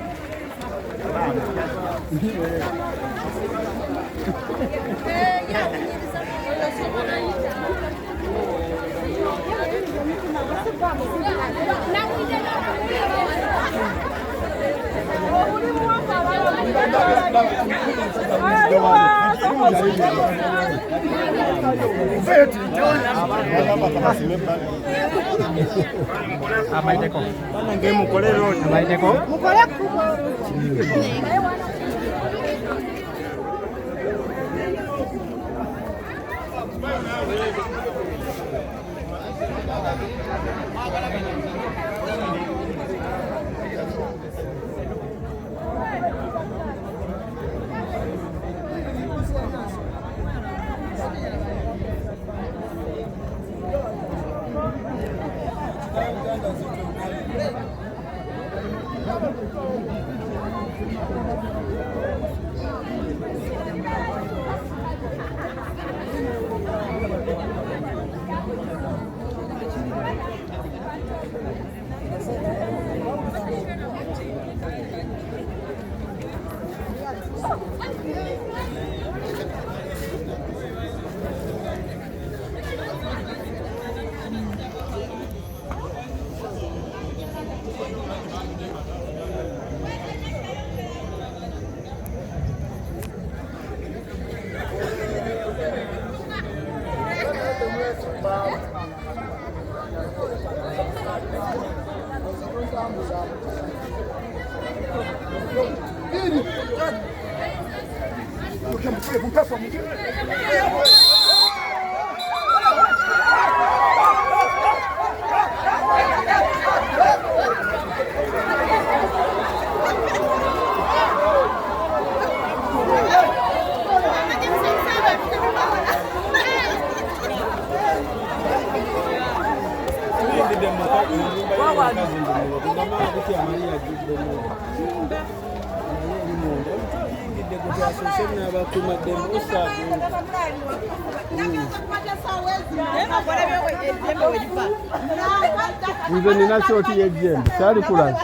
Nze nina kyoti y'ejjembe kyali kulaga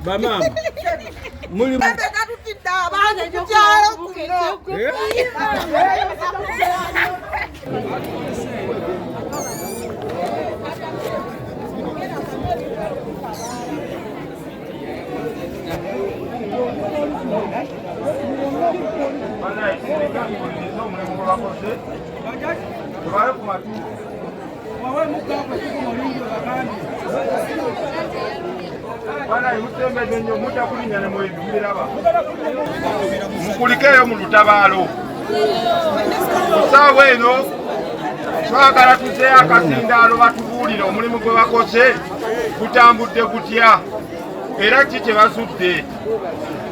bamama muli mukulikeyo mu lutabaalo kusaawa eno twagala tuzeeyo akazindaalo batubuulire omulimu gwe bakoze gutambudde gutya era ki kye basudde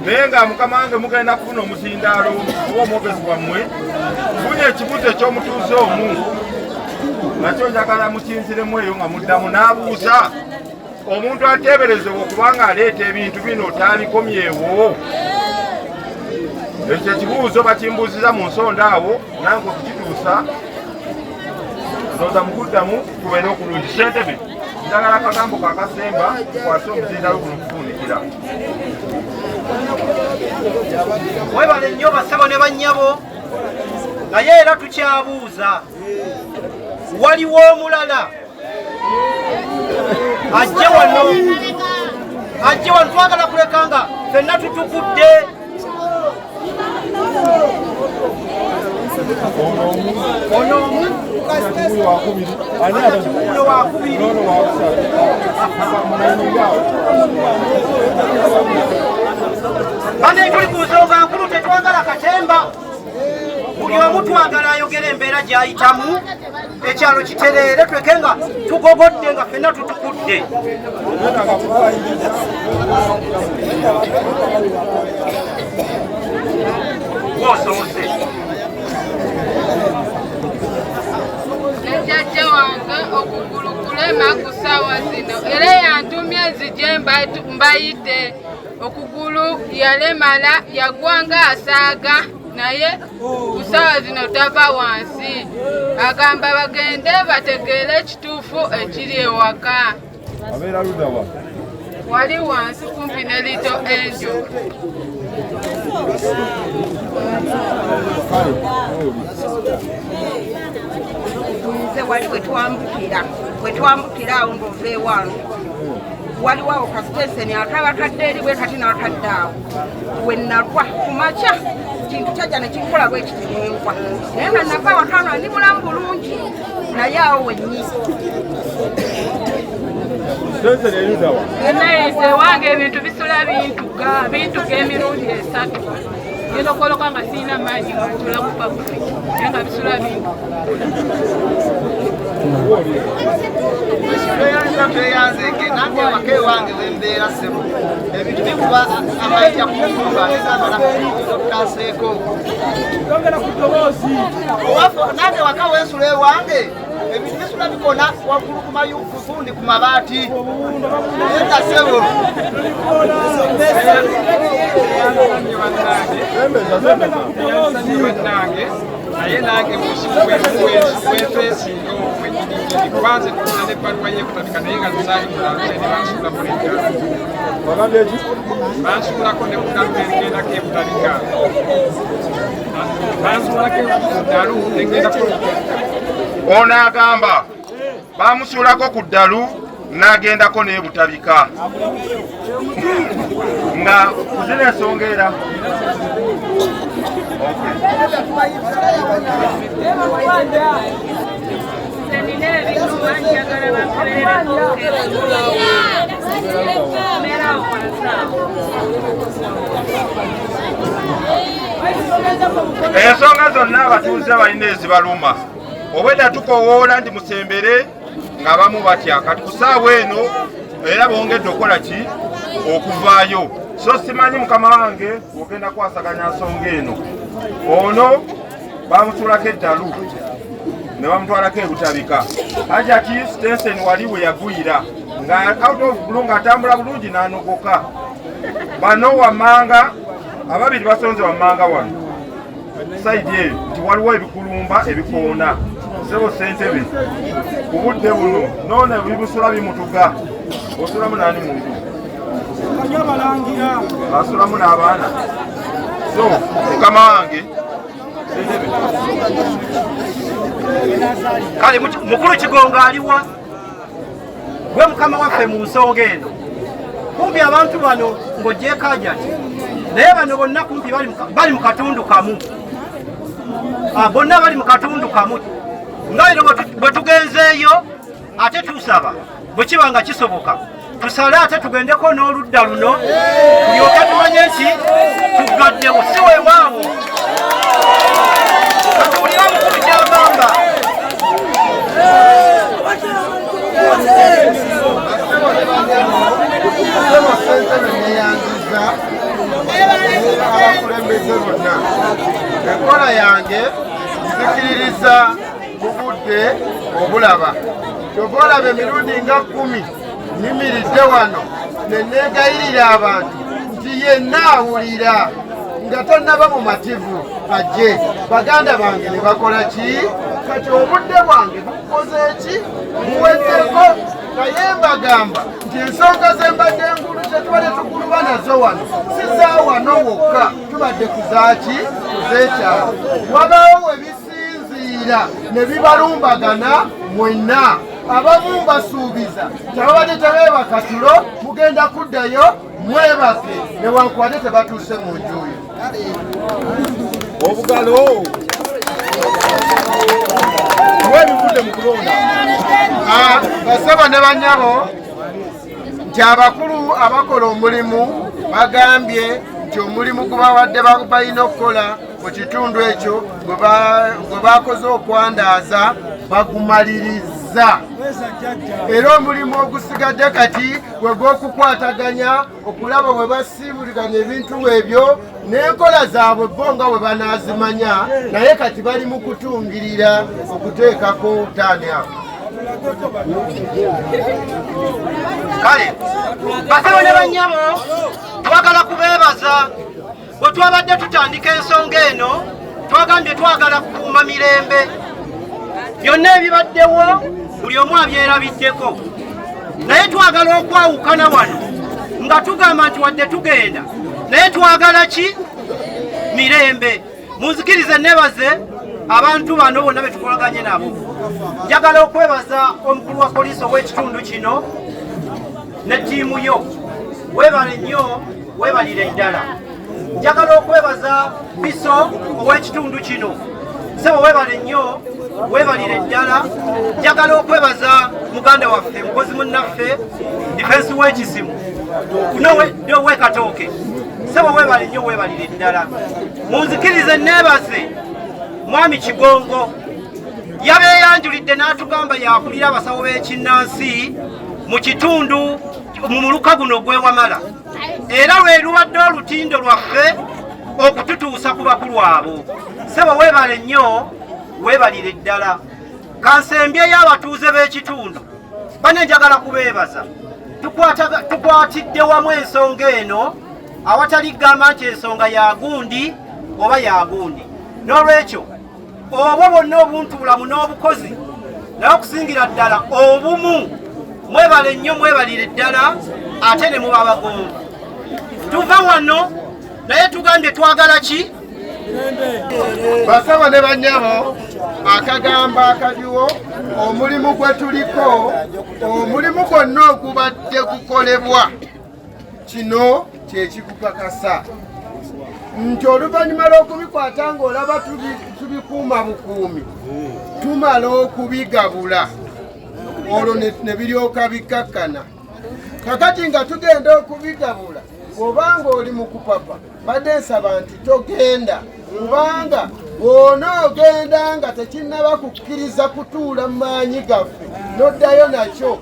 naye nga mukama wange mugenda kufuna omuzindaalo oba omwogezi wammwe funye ekibuuzo eky'omutuuze omu nakyo njagala mukinziremu eyo nga muddamu n'abuuza omuntu ateeberezebwa okubanga aleeta ebintu bino tabikomyewo ekyo ekibuuzo bakimbuuziza mu nsonda awo nange okukituusa ndowooza mukuddamu kubeere okulungi ssentebe njagala akagambo kakasemba kwase omuzindaalo guno okufuunikira webale nnyo basabo ne bannyabo naye era tukyabuuza waliwo omulala ajje wano twagala kuleka nga ffenna tutukudde ono omu ono wakubiri bane tuli ku nsonga nkulu tetwagala katemba buli omu twagala ayogera embeera gy'ayitamu ekyalo kitereere tuleke nga tugobodde nga ffenna tutukudde gwosoose nejjajja wange okugulu kulema ku ssaawa zino era yantumye nzije mbayite okugulu yalemala yagwanga asaaga naye ku ssaawa zino tava wansi agamba bagende bategeere ekituufu ekiri ewaka Abeera ludawa. Wali wansi kumpi ne Little Angel. Nze wali wetwambukira awo ng'ova ewange waliwo awo kasitenseni ataba eri bwe kati n'atadde awo we nalwa ku makya kintu kyajja ne kinkola bwe kiti nenkwa naye nga nava wataano ndi mulamu bulungi naye awo wennyini Nze wange ebintu bisula bintuga emirundi 3 ngenda okoloka nga sirina maanyi nga ntula ku pabufi naye nga bisula bintu tweyanzeke nange wake wange wembeera ssebo ebintu bikuba amayitya kukumba nezamalaokutaseeko nange waka wensula ewange ebintu bisula bikona waggulu kufundi ku mabaati enda ssebo naye nange bwetwesinga okwenkubanze tuna nebbaluwa yekutandika naye nga zisaali mulalule ne bansuula mulenga bansuulako ne mudalu nengendako ebutandika bansuulako dalu nengendako ono agamba bamusuulako ku ddalu n'agendako n'ebutabika nga kuzina ensonga era ensonga zonna abatuuze balina ezibaluma obwedda tukowoola nti musembere nga bamu batya kati ku ssaawa eno era bongedde okukola ki okuvaayo so simanyi mukama wange ogenda kwasaganya nsonga eno ono bamusuulako eddalu ne bamutwalako ebutabika hajati Stenson wali we yagwira nga out of blue ng'atambula bulungi n'anogoka bano wammanga ababiri basonze wammanga wano saidi eyo nti waliwo ebikulumba ebikoona sebo ssentebe ku budde buno noone bibusula bimutuga osulamu naani muntu asulamu n'abaana so mukama wange kale mukulu Kigonga aliwa gwe mukama waffe mu nsonga eno kumpi abantu bano ng'ogyeko ajati naye bano bonna kumpi bali mu katundu kamu bonna bali mu katundu kamu nga eno bwe tugenzeeyo ate tusaba bwe kiba nga kisoboka tusale ate tugendeko n'oludda luno tulyoke tumanye nti tugaddewo si weewaawo katuwulira mukulu kyagamba abakulembeze bonna enkola yange nzikiririza mu budde obulaba kyova olaba emirundi nga 10 nimiridde wano nenegayirira abantu nti yenna awulira nga tonnaba mu mativu ajje baganda bange ne bakola ki kati obudde bwange bukoze ki buwezeko naye mbagamba nti ensonga zembadde engulu tetubadde tukuluba nazo wano si za wano wokka tubadde kuzaaki kuzeekyalo wabaawo we bisinziira ne bibalumbagana mwenna abamu mbasuubiza tababadde tebeebaka tulo mugenda kuddayo mwebake newankubadde tebatuuse mu njuuyo obugalo webivudde mu kulonda basaba ne banyabo nti abakulu abakola omulimu bagambye nti omulimu gwe bawadde balina okukola mu kitundu ekyo gwe bakoze okwandaaza bagumaliriza era omulimu ogusigadde kati gwe gw'okukwataganya okulaba bwe basiibulaganya ebintu ebyo n'enkola zaabwe bo nga bwe banaazimanya naye kati bali mu kutungirira okuteekako taani ako kale basaba ne bannyabo twagala kubeebaza bwe twabadde tutandika ensonga eno twagambye twagala kukuuma mirembe byonna ebibaddewo buli omu abyerabiddeko naye twagala okwawukana wano nga tugamba nti wadde tugenda naye twagala ki mirembe. Munzikirize nebaze abantu bano bonna betukolaganye nabo. Njagala okwebaza omukulu wa poliisi ow'ekitundu kino ne ttiimu yo, weebale nnyo, weebalire ddala. Njagala okwebaza biso ow'ekitundu kino, sebo weebale nnyo, weebalire ddala. Njagala okwebaza muganda waffe mukozi munnaffe difensi w'ekisimu nowe Katooke, sebo weebale nnyo, weebalire ddala. Munzikirize neebaze mwami Kigongo, yabeeyanjulidde n'atugamba yakulira abasawo b'ekinnansi mu kitundu mu muluka guno gw'Ewamala, era lwe luwadde olutindo lwaffe okututuusa ku bakulu abo. Sebo weebale nnyo, weebalire ddala. Kansembyeyo abatuuze b'ekitundu bane njagala kubeebaza. Tukwatidde wamu ensonga eno awatali gamba nti ensonga ya gundi oba ya gundi. N'olwekyo obwo bwonna obuntubulamu n'obukozi naye okusingira ddala obumu, mwebale nnyo, mwebalire ddala, ate ne muba bagonvu. Tuva wano naye tugambye twagala ki? Basaba ne bannyabo akagamba akaliwo omulimu gwe tuliko, omulimu gwonna ogubadde gukolebwa, kino kyekikukakasa nti oluvannyuma lw'okubikwata ng'olaba tubikuuma bukuumi, tumala okubigabula olwo ne biryoka bikakkana. Kakati nga tugenda okubigabula, obanga oli mu kupapa badde nsaba nti togenda, kubanga bw'onoogenda nga tekinnaba kukkiriza kutuula mu maanyi gaffe n'oddayo nakyo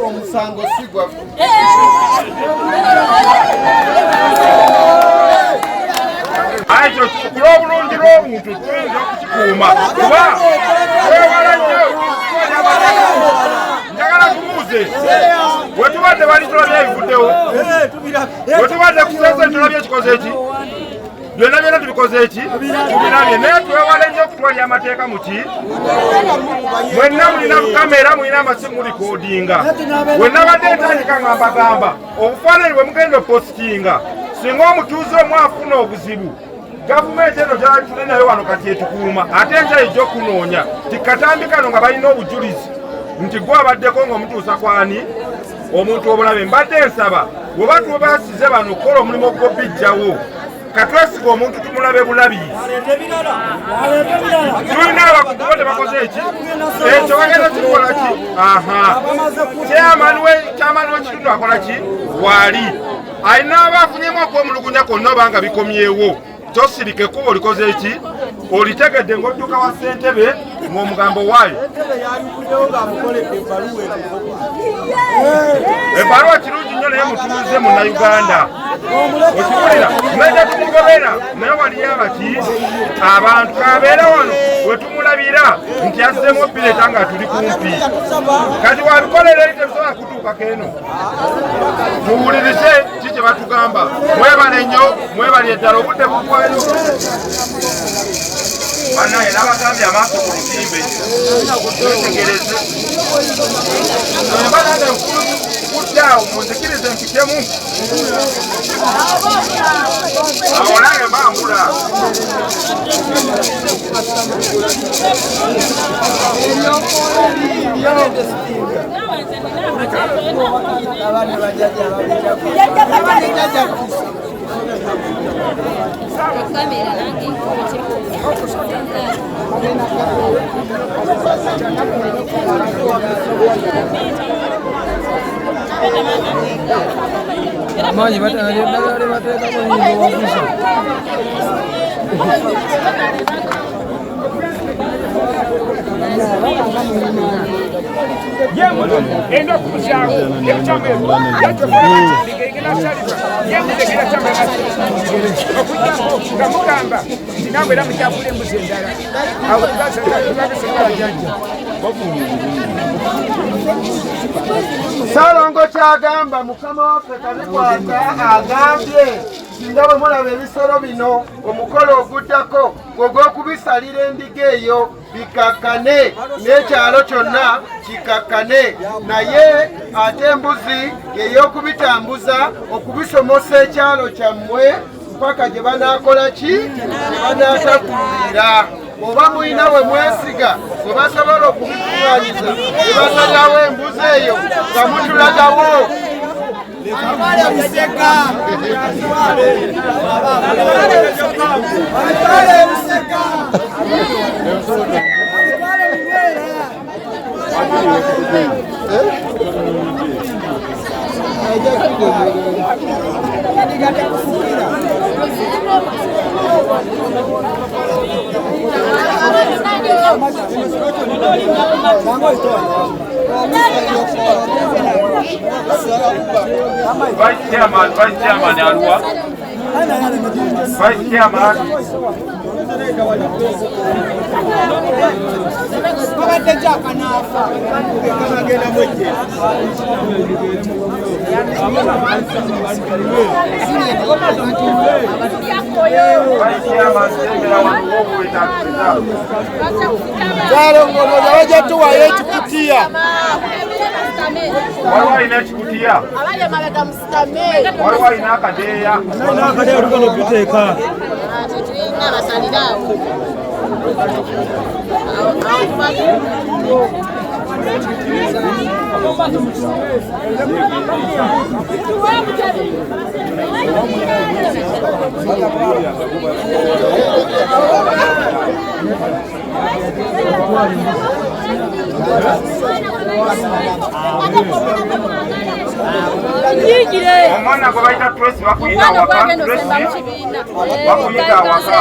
omusango si gwaffe. Ekyo kikula obulungi lw'omuntu tuyinza okukikuuma kuba wewala nnyo. Njagala kubuuze wetubadde bali tulabye ebivuddewo, wetubadde kusensa tulabye ekikoze eki, byonna byonna tubikoze eki, tubirabye, naye twewale nnyo okutwalya amateeka mu ki. Mwenna mulina kamera, mulina amasimu mulikodinga. Wennabadde ntandika nga mbagamba obufaananyi bwe mugenda opositinga, singa omutuuze omu afuna obuzibu, gavumenti eno gyatuli nayo wano kati etukuuma, ate enkya ejja okunoonya tikatambi kano nga balina obujulizi nti gwe abaddeko ng'omutuusa kwani omuntu obulabe. Mbadde nsaba bwe tubasize bano okukola omulimu ogw'obijjawo, katwesiga omuntu tumulabe bulabi. Tulina abakugu bo tebakoze eki, ekyo bagenda kikola ki? Kyamani w'ekitundu akola ki? Waali alina abafunyemu okw'omulugunya konna obanga bikomyewo. Tosirike kuba olikoze eki, olitegedde ng'odduka wa ssentebe ng'omugambo waayo. Ebbaluwa kirungi nnyo naye mutuuze Munnayuganda. Okiwulira naye tumugobera naye waliyo abaki abantu kabeera wano wetumulabira nti azzeemu opireta nga tuli kumpi. Kati wabikolera eri tebisobola kutuukako eno. Muwulirize ki kye batugamba. Mwebale nnyo, mwebalye ddala obudde bugwayo. Banaye n'abagambye amaaso ku lutimbe wetegereze. Mbalanga enkulu kuddaawo munzikirize mpitemu. Awo nange mbambula. Amaanyi bateeka munyingo wakusa. Endo kumushago ebitamwe nga mugamba nti nawe era mukyafula embuzi endala awo tubasajja Salongo kyagamba mukama waffe Kabikwata agambye singa bwe mulaba ebisolo bino omukolo oguddako ogw'okubisa tusalira endiga eyo bikakkane n'ekyalo kyonna kikakkane, naye ate embuzi ey'okubitambuza okubisomosa ekyalo kyammwe mpaka gye banaakola ki, gye banaatakulira. Oba mulina we mwesiga bwe basobola okubikuŋŋaanyiza ne basalirawo embuzi eyo nga mutulagawo. Vice Chairman Arua. Vice Chairman. Kyalo ngono yaje tuwayo ekikutiya. Waliwo ina ekikutiya. Abali emabega musitame. Waliwo ina akadeeya. Akadeeya olugano okuteeka. Tulina abasalirawo. Omwana gwe bayita Tracy bakuyita waka. Bakuyita waka.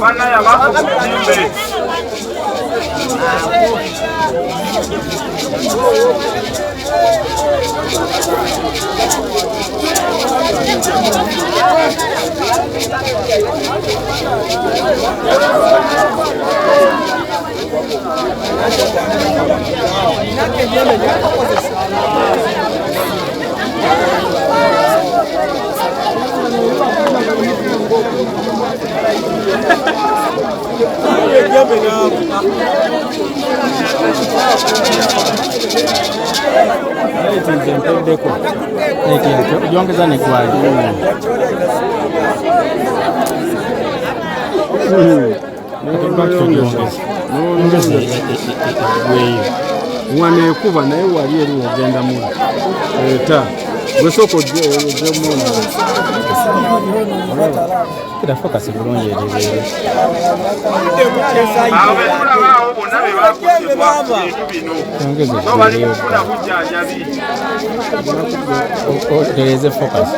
Bannaya bakoze obuzimbe. Ongeza ni kwali. Mwana ekuba naye wali eri ogenda mu eta gwesoko gyemuna kira focus bulungi eribere abetulabaawo bonna be bakuzibwa ebintu bino so bali kufuna bujjanjabi otereze focus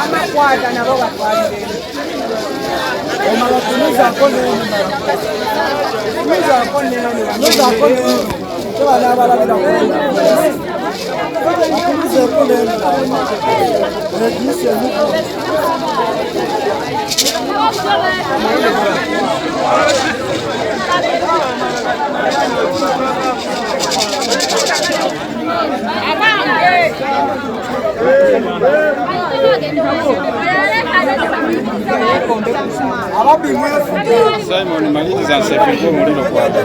Amakwata nabo batwalire. Omabatumiza konene. Tumiza konene. Tumiza konene. Tubana abalabira konene. Tumiza konene. Redise muko. Simon maliriza nsefeko omuliro gwabe.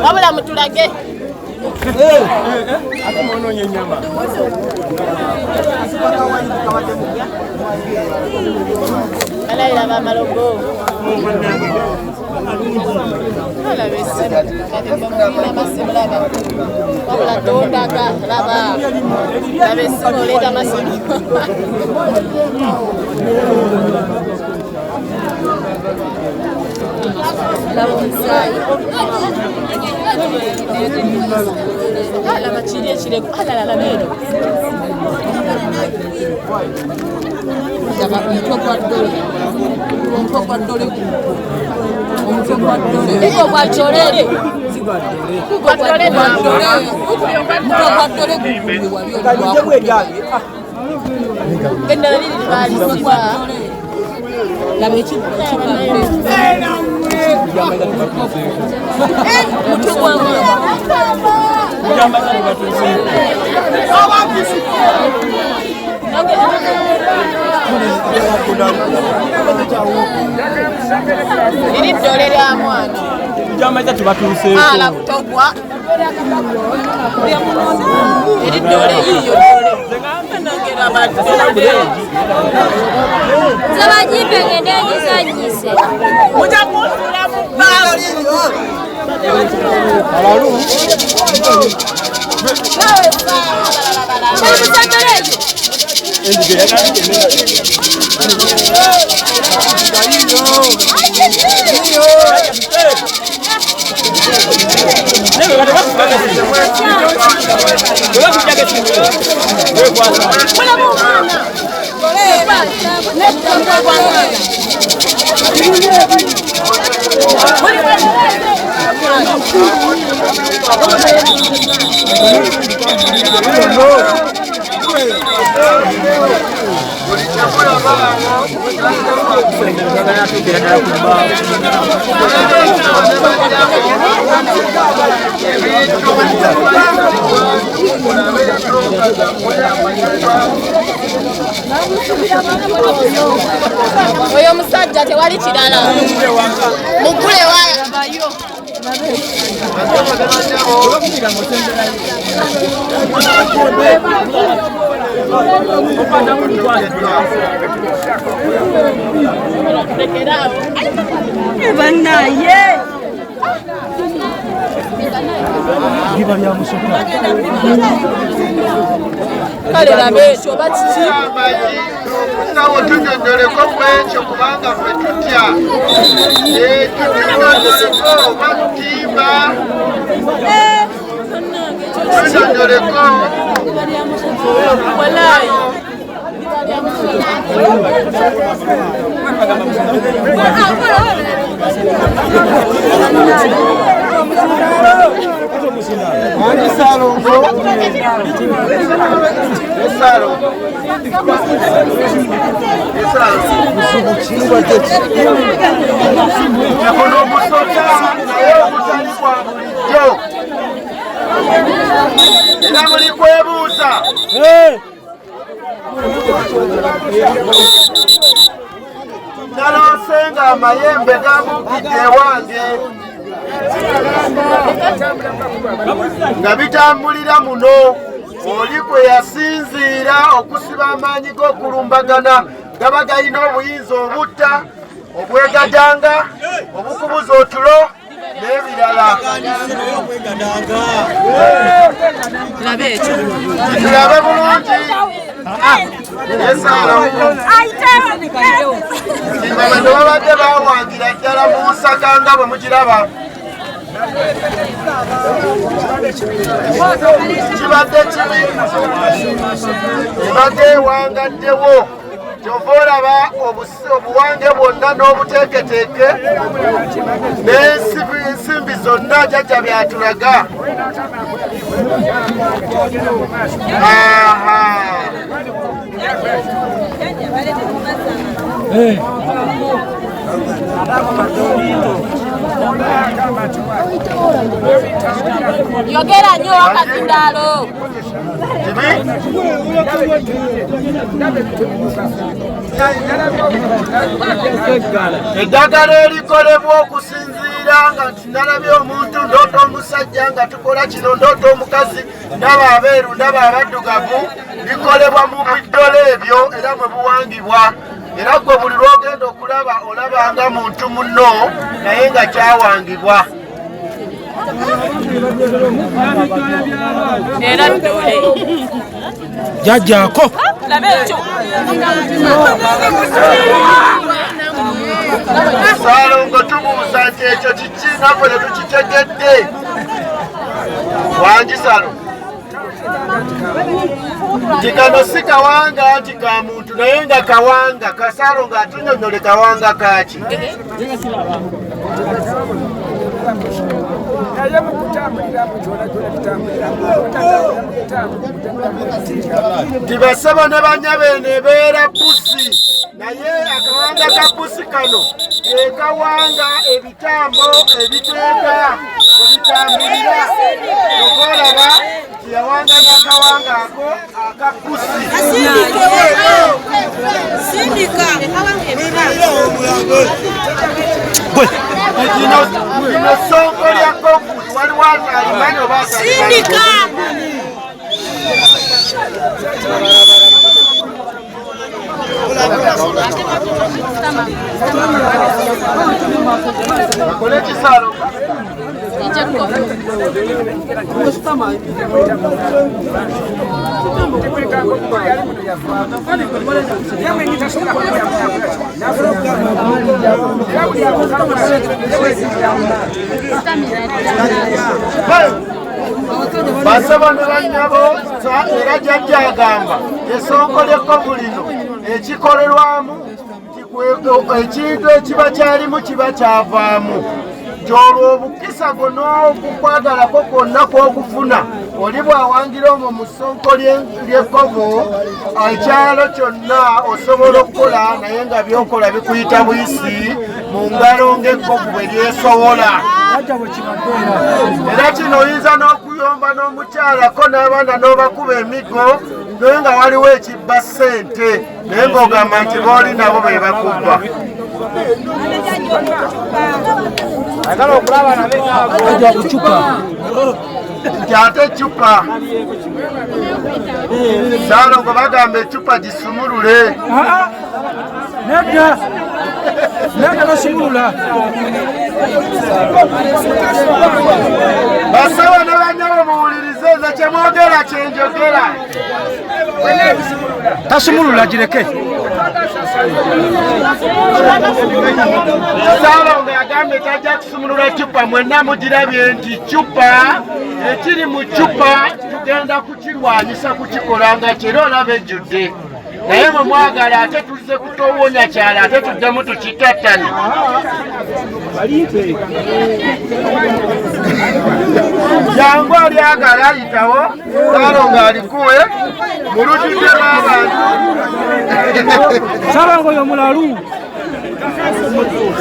Wabula mutulage. Ate mwonoonye ennyama. Balayira bamalogo. Wabula tondaga laba. Laba essimu oleeta masimu. Laba omusaayi. Laba kiri ekirego. Laba beero. Laba omutwe gwa ddole. Omutwe gwa ddole. Omutwe gwa ddole. Ego gwa ddole. Gwa ddole. Gwa ddole. Kanyijemu eryange. Endala liri libaalisiba. Laba ekikukabadde. Mutwe gwa mwana. Liri ddole lya mwana. Jamaiza tubatuuseeko. Ala kutogwa. Liri ddole yiyo. Zabajipe ngende ngizanyise. Muja kunsula mu bbaawo. Alalu. Oyo musajja tewali kirala. Mugule wayo. Banaye. Biba bya musoka. Kale labe ekyo bakiki. Nawo tunyonyoleko kwekyo kubanga ffe tutya. Tunyonyoleko bakutimba. nalosenga amayembe gamukidde wange nga bitambulira muno oli kwe yasinziira okusiba amaanyi g'okulumbagana gaba galina obuyinza obutta obwegadanga obukubuza otulo n'ebirala tulabe bulungi bano babadde bawangira ddala mu Nsaka nga bwe mukiraba kibadde kibi ebadde ewangaddewo kyova olaba obuwange bwonna n'obuteeketeeke n'ensimbi zonna jjajja byatulaga. Yogera nnyo wakatindalo. Eddagala erikolebwa okusinziira nga nalabye omuntu ndooto omusajja nga tukola kino ndooto omukazi ndaba abeeru ndaba abaddugavu bikolebwa mu biddole ebyo era mwe buwangibwa era gwe buli lwogenda okulaba olabanga muntu munno naye nga kyawangibwa. Era ddole jjajjaako Saalongo tubuuza nti ekyo kiki naffe ne tukitegedde wangisalo nti kano si kawanga nti ka muntu naye nga kawanga Kasalo ng'atunyonyole kawanga kaki tibasaba ne banyabe ne beera pusi naye akawanga ka pusi kano ekawanga ebitambo ebiteeka ebitambulira okolaba yawanga n'akawanga ako aka pusi kino sonko lya konfusi waliwo alimani oba bakole ekisalo basaba ne bannyabo era jjajja agamba esonko ly'ekkovu lino ekikolerwamu ekintu ekiba kyalimu kiba kyavaamu gyolwo obukisa n'okukwagalako kwonna kw'okufuna oli bw'awangira omwo mu ssonko ly'ekkovu ekyalo kyonna osobola okukola naye nga byokola bikuyita buyisi mu ngalo ng'ekkovu bwe lyesowola era kino oyinza n'okuyomba n'omukyalako n'abaana n'obakuba emigo naye nga waliwo ekibba ssente naye ng'ogamba nti booli nabo be bakubba nti ate ecupa Saalongo bagamba ecupa gisumulule nedda basumulula basaba ne banyabo muwulirize nze kyemwogera kyenjogera tasumulula gireke Salongo yagambye tajja kusumulula cupa, mwenna mugirabye nti cupa ekiri mu cupa tugenda kukirwanyisa kukikola nga kyera olaba ejjudde. Naye mwe mwagala ate tuzze kutowonya kyala ate tujjamu tukitattane. Jangu alyagala ayitawo Salongo alikuwe mulutidde n'abantu. Salongo yo mulalu.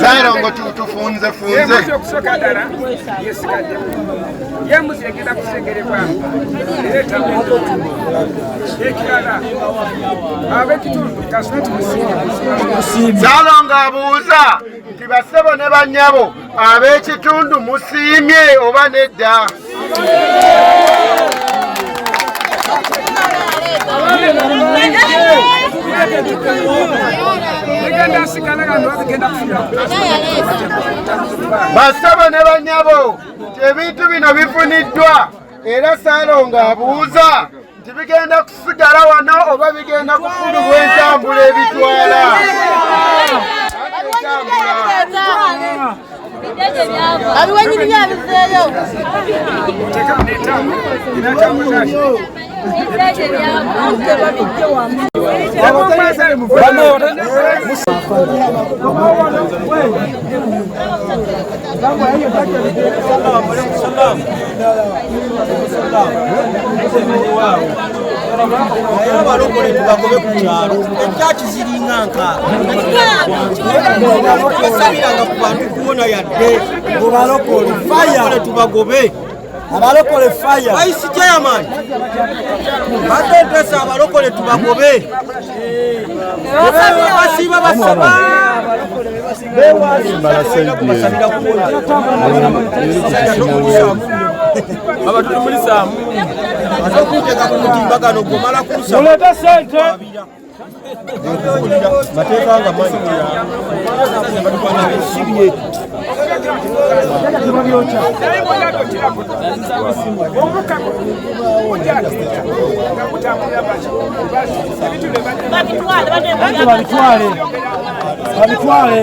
Salongo tufunze funze. Yemuzi egenda kusengerebwa leeta muntu ekirala ab'ekitundu kasuna tumusiime. Salongo abuuza nti bassebo ne bannyabo ab'ekitundu musiimye oba nedda? Bassebo ne bannyabo ebintu bino bifuniddwa era Salongo abuuza nti bigenda kusigala wano oba bigenda kufulibwa entambula ebitwala. Abiwenyi byabiseeyo. naye abalokole tubagobe ku kyalo ekyaki ziringa nkaagasabiranga ku bantu kuwona yadde mubalokole faya tubagobe abalokole faya vice chairman batentesa abalokole tubagobe basiba basaba Abatutu muri samu azokuteka ku mutimbagano gomala kusa muleta sente mateeka nga manyi babitwale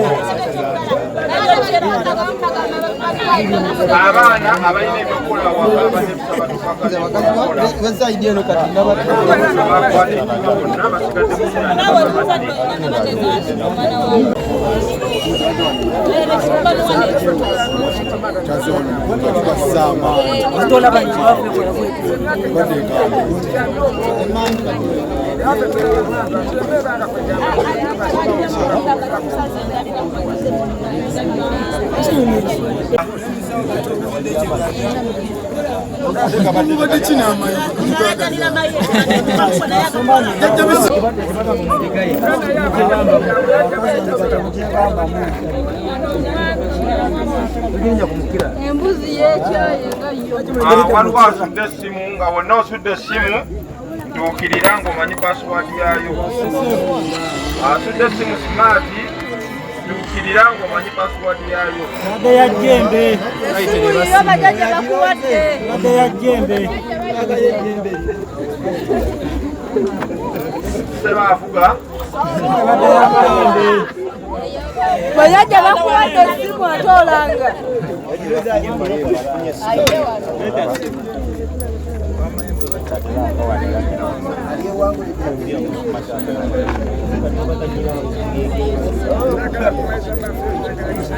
abaana abalina ebyokola wezaidi eno kati waliwo asudde essimu nga wonna osudde essimu tuukirira ng'omanyi password yayo. Asudde essimu simaati tuukirira ng'omanyi password yayo. Ade ya jembe ade ya jembe seba avuga bayaja bakuwadde essimu atoolanga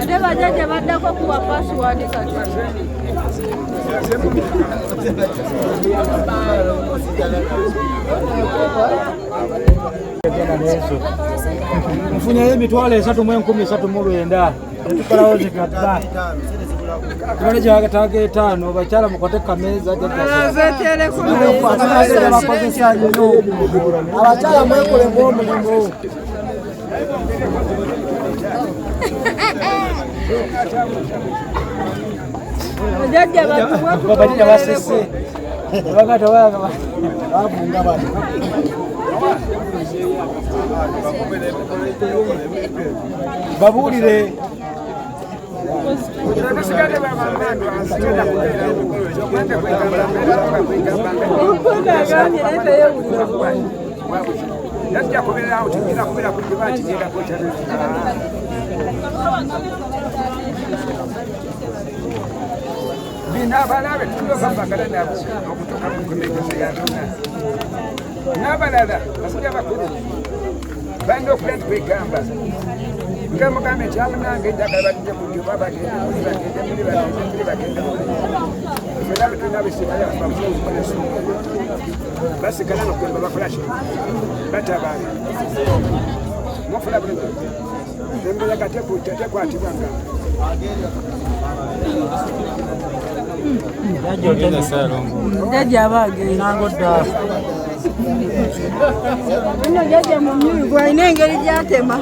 ate bajaja baddako kuwa password kati nfunyeyo emitwalo 3,139 netukolawo zikabba tubale kyagataga 5 bakyala mukote kameeza bakozesa nnyo abakyala mwekole ng'omulimu bajja basese babunga bano babuulire Najja kubeerawo tegenda kubeera ku gyoba nti genda kwekyalo. Bina abalabe tulyoka mbagala nabo okutuuka ku nkomekezo ya byonna. N'abalala basajja bakulu balina okulya nti kwegamba. Nga mugambe nti amunange njagala badde ku gyoba bagende muli bagende muli bagende muli bagende muli. Era tulina besigala bamusobola essuubi. Basigala n'okugamba bakola ki? Batabaale. Mufuna bulungi. Embeera tekwatibwanga. Jajja abagenda nango dda. Nno jajja mu myugu alina engeri gy'atema.